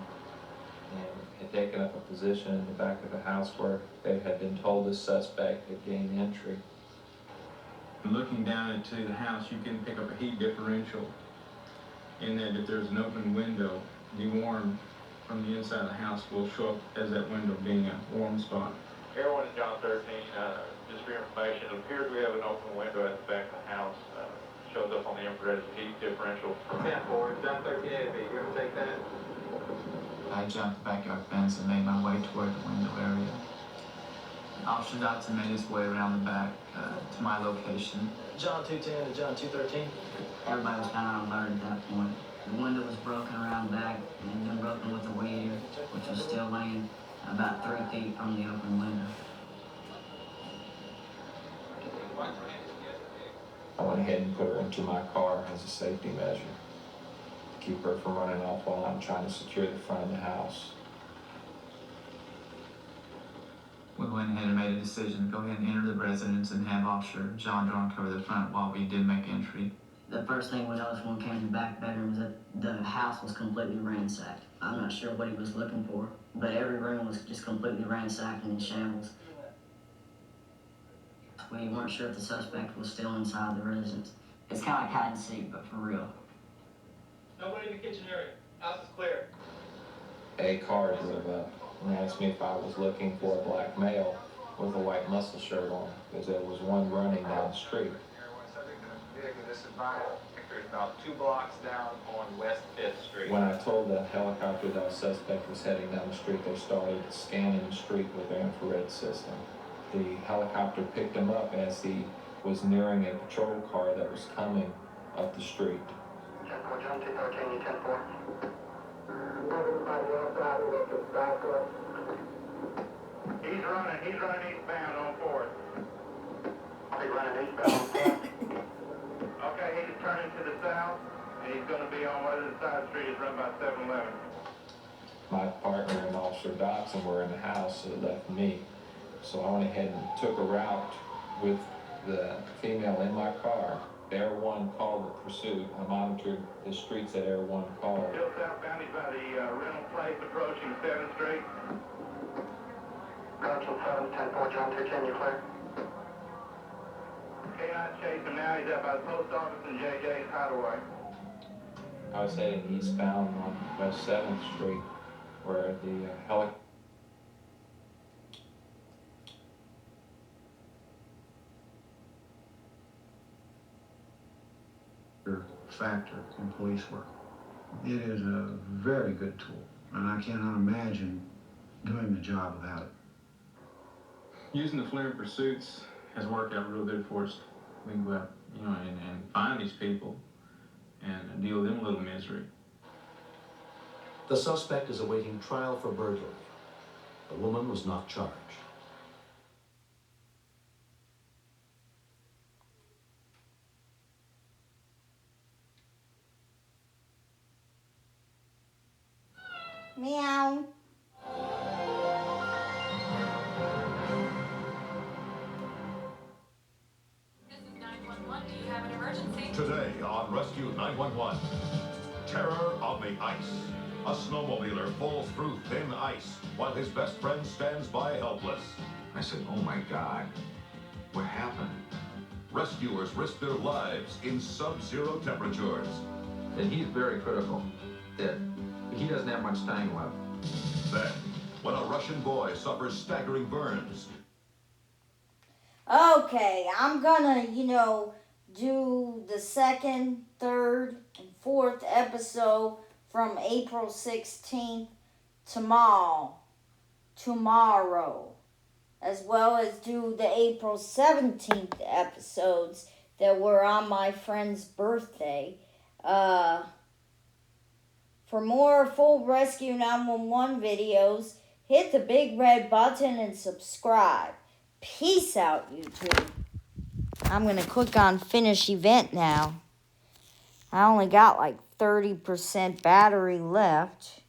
and had taken up a position in the back of the house where they had been told the suspect had gained entry. Looking down into the house, you can pick up a heat differential in that if there's an open window, the warm from the inside of the house will show up as that window being a warm spot. Air 1 John 13, just for your information, it appears we have an open window at the back of the house. Shows up on the infrared as a heat differential. 10-4, John 13 AV, you gonna take that? I jumped the backyard fence and made my way toward the window area. Officer Dodson made his way around the back to my location. John 210 to John 213. Everybody was kind of on alert at that point. The window was broken around back and had been broken with a weed eater, which was still laying about 3 feet from the open window. I went ahead and put her into my car as a safety measure to keep her from running off while I'm trying to secure the front of the house. We went ahead and made a decision to go ahead and enter the residence and have Officer Gendron cover the front while we did make entry. The first thing we noticed when we came in the back bedroom was that the house was completely ransacked. I'm not sure what he was looking for, but every room was just completely ransacked and in shambles. We weren't sure if the suspect was still inside the residence. It's kind of like hide and seek, but for real. Nobody in the kitchen area. House is clear. A car drove up and asked me if I was looking for a black male with a white muscle shirt on, because there was one running down the street. This is about 2 blocks down on West 5th Street. When I told the helicopter that a suspect was heading down the street, they started scanning the street with their infrared system. The helicopter picked him up as he was nearing a patrol car that was coming up the street. 10-4, John 213, 10-4. Everybody else out of it, back up. He's running eastbound on 4th. He's running eastbound. Okay, he's turning to the south, and he's gonna be on whatever side of the street is run by 7-Eleven. My partner and Officer Dodson were in the house, so it left me. So I went ahead and took a route with the female in my car. Air 1 called the pursuit. I monitored the streets that Air 1 called. Still southbound, he's by the rental place approaching 7th Street. Approaching 7, 10-4, John 210, you clear? K9 chasing him now, he's out by the post office and JJ's hideaway. I was heading eastbound on West 7th Street, where the helicopter factor in police work. It is a very good tool, and I cannot imagine doing the job without it. Using the FLIR pursuits has worked out real good for us. We can go out, and find these people and deal with them a little misery. The suspect is awaiting trial for burglary. The woman was not charged. Meow. This is 911. Do you have an emergency? Today on Rescue 911, terror on the ice. A snowmobiler falls through thin ice while his best friend stands by helpless. I said, oh my God, what happened? Rescuers risk their lives in sub-zero temperatures. And he's very critical that he doesn't have much time left. Then, when a Russian boy suffers staggering burns. Okay, I'm gonna, do the second, third, and fourth episode from April 16th tomorrow, as well as do the April 17th episodes that were on my friend's birthday. For more full Rescue 911 videos, hit the big red button and subscribe. Peace out, YouTube. I'm going to click on finish event now. I only got like 30% battery left.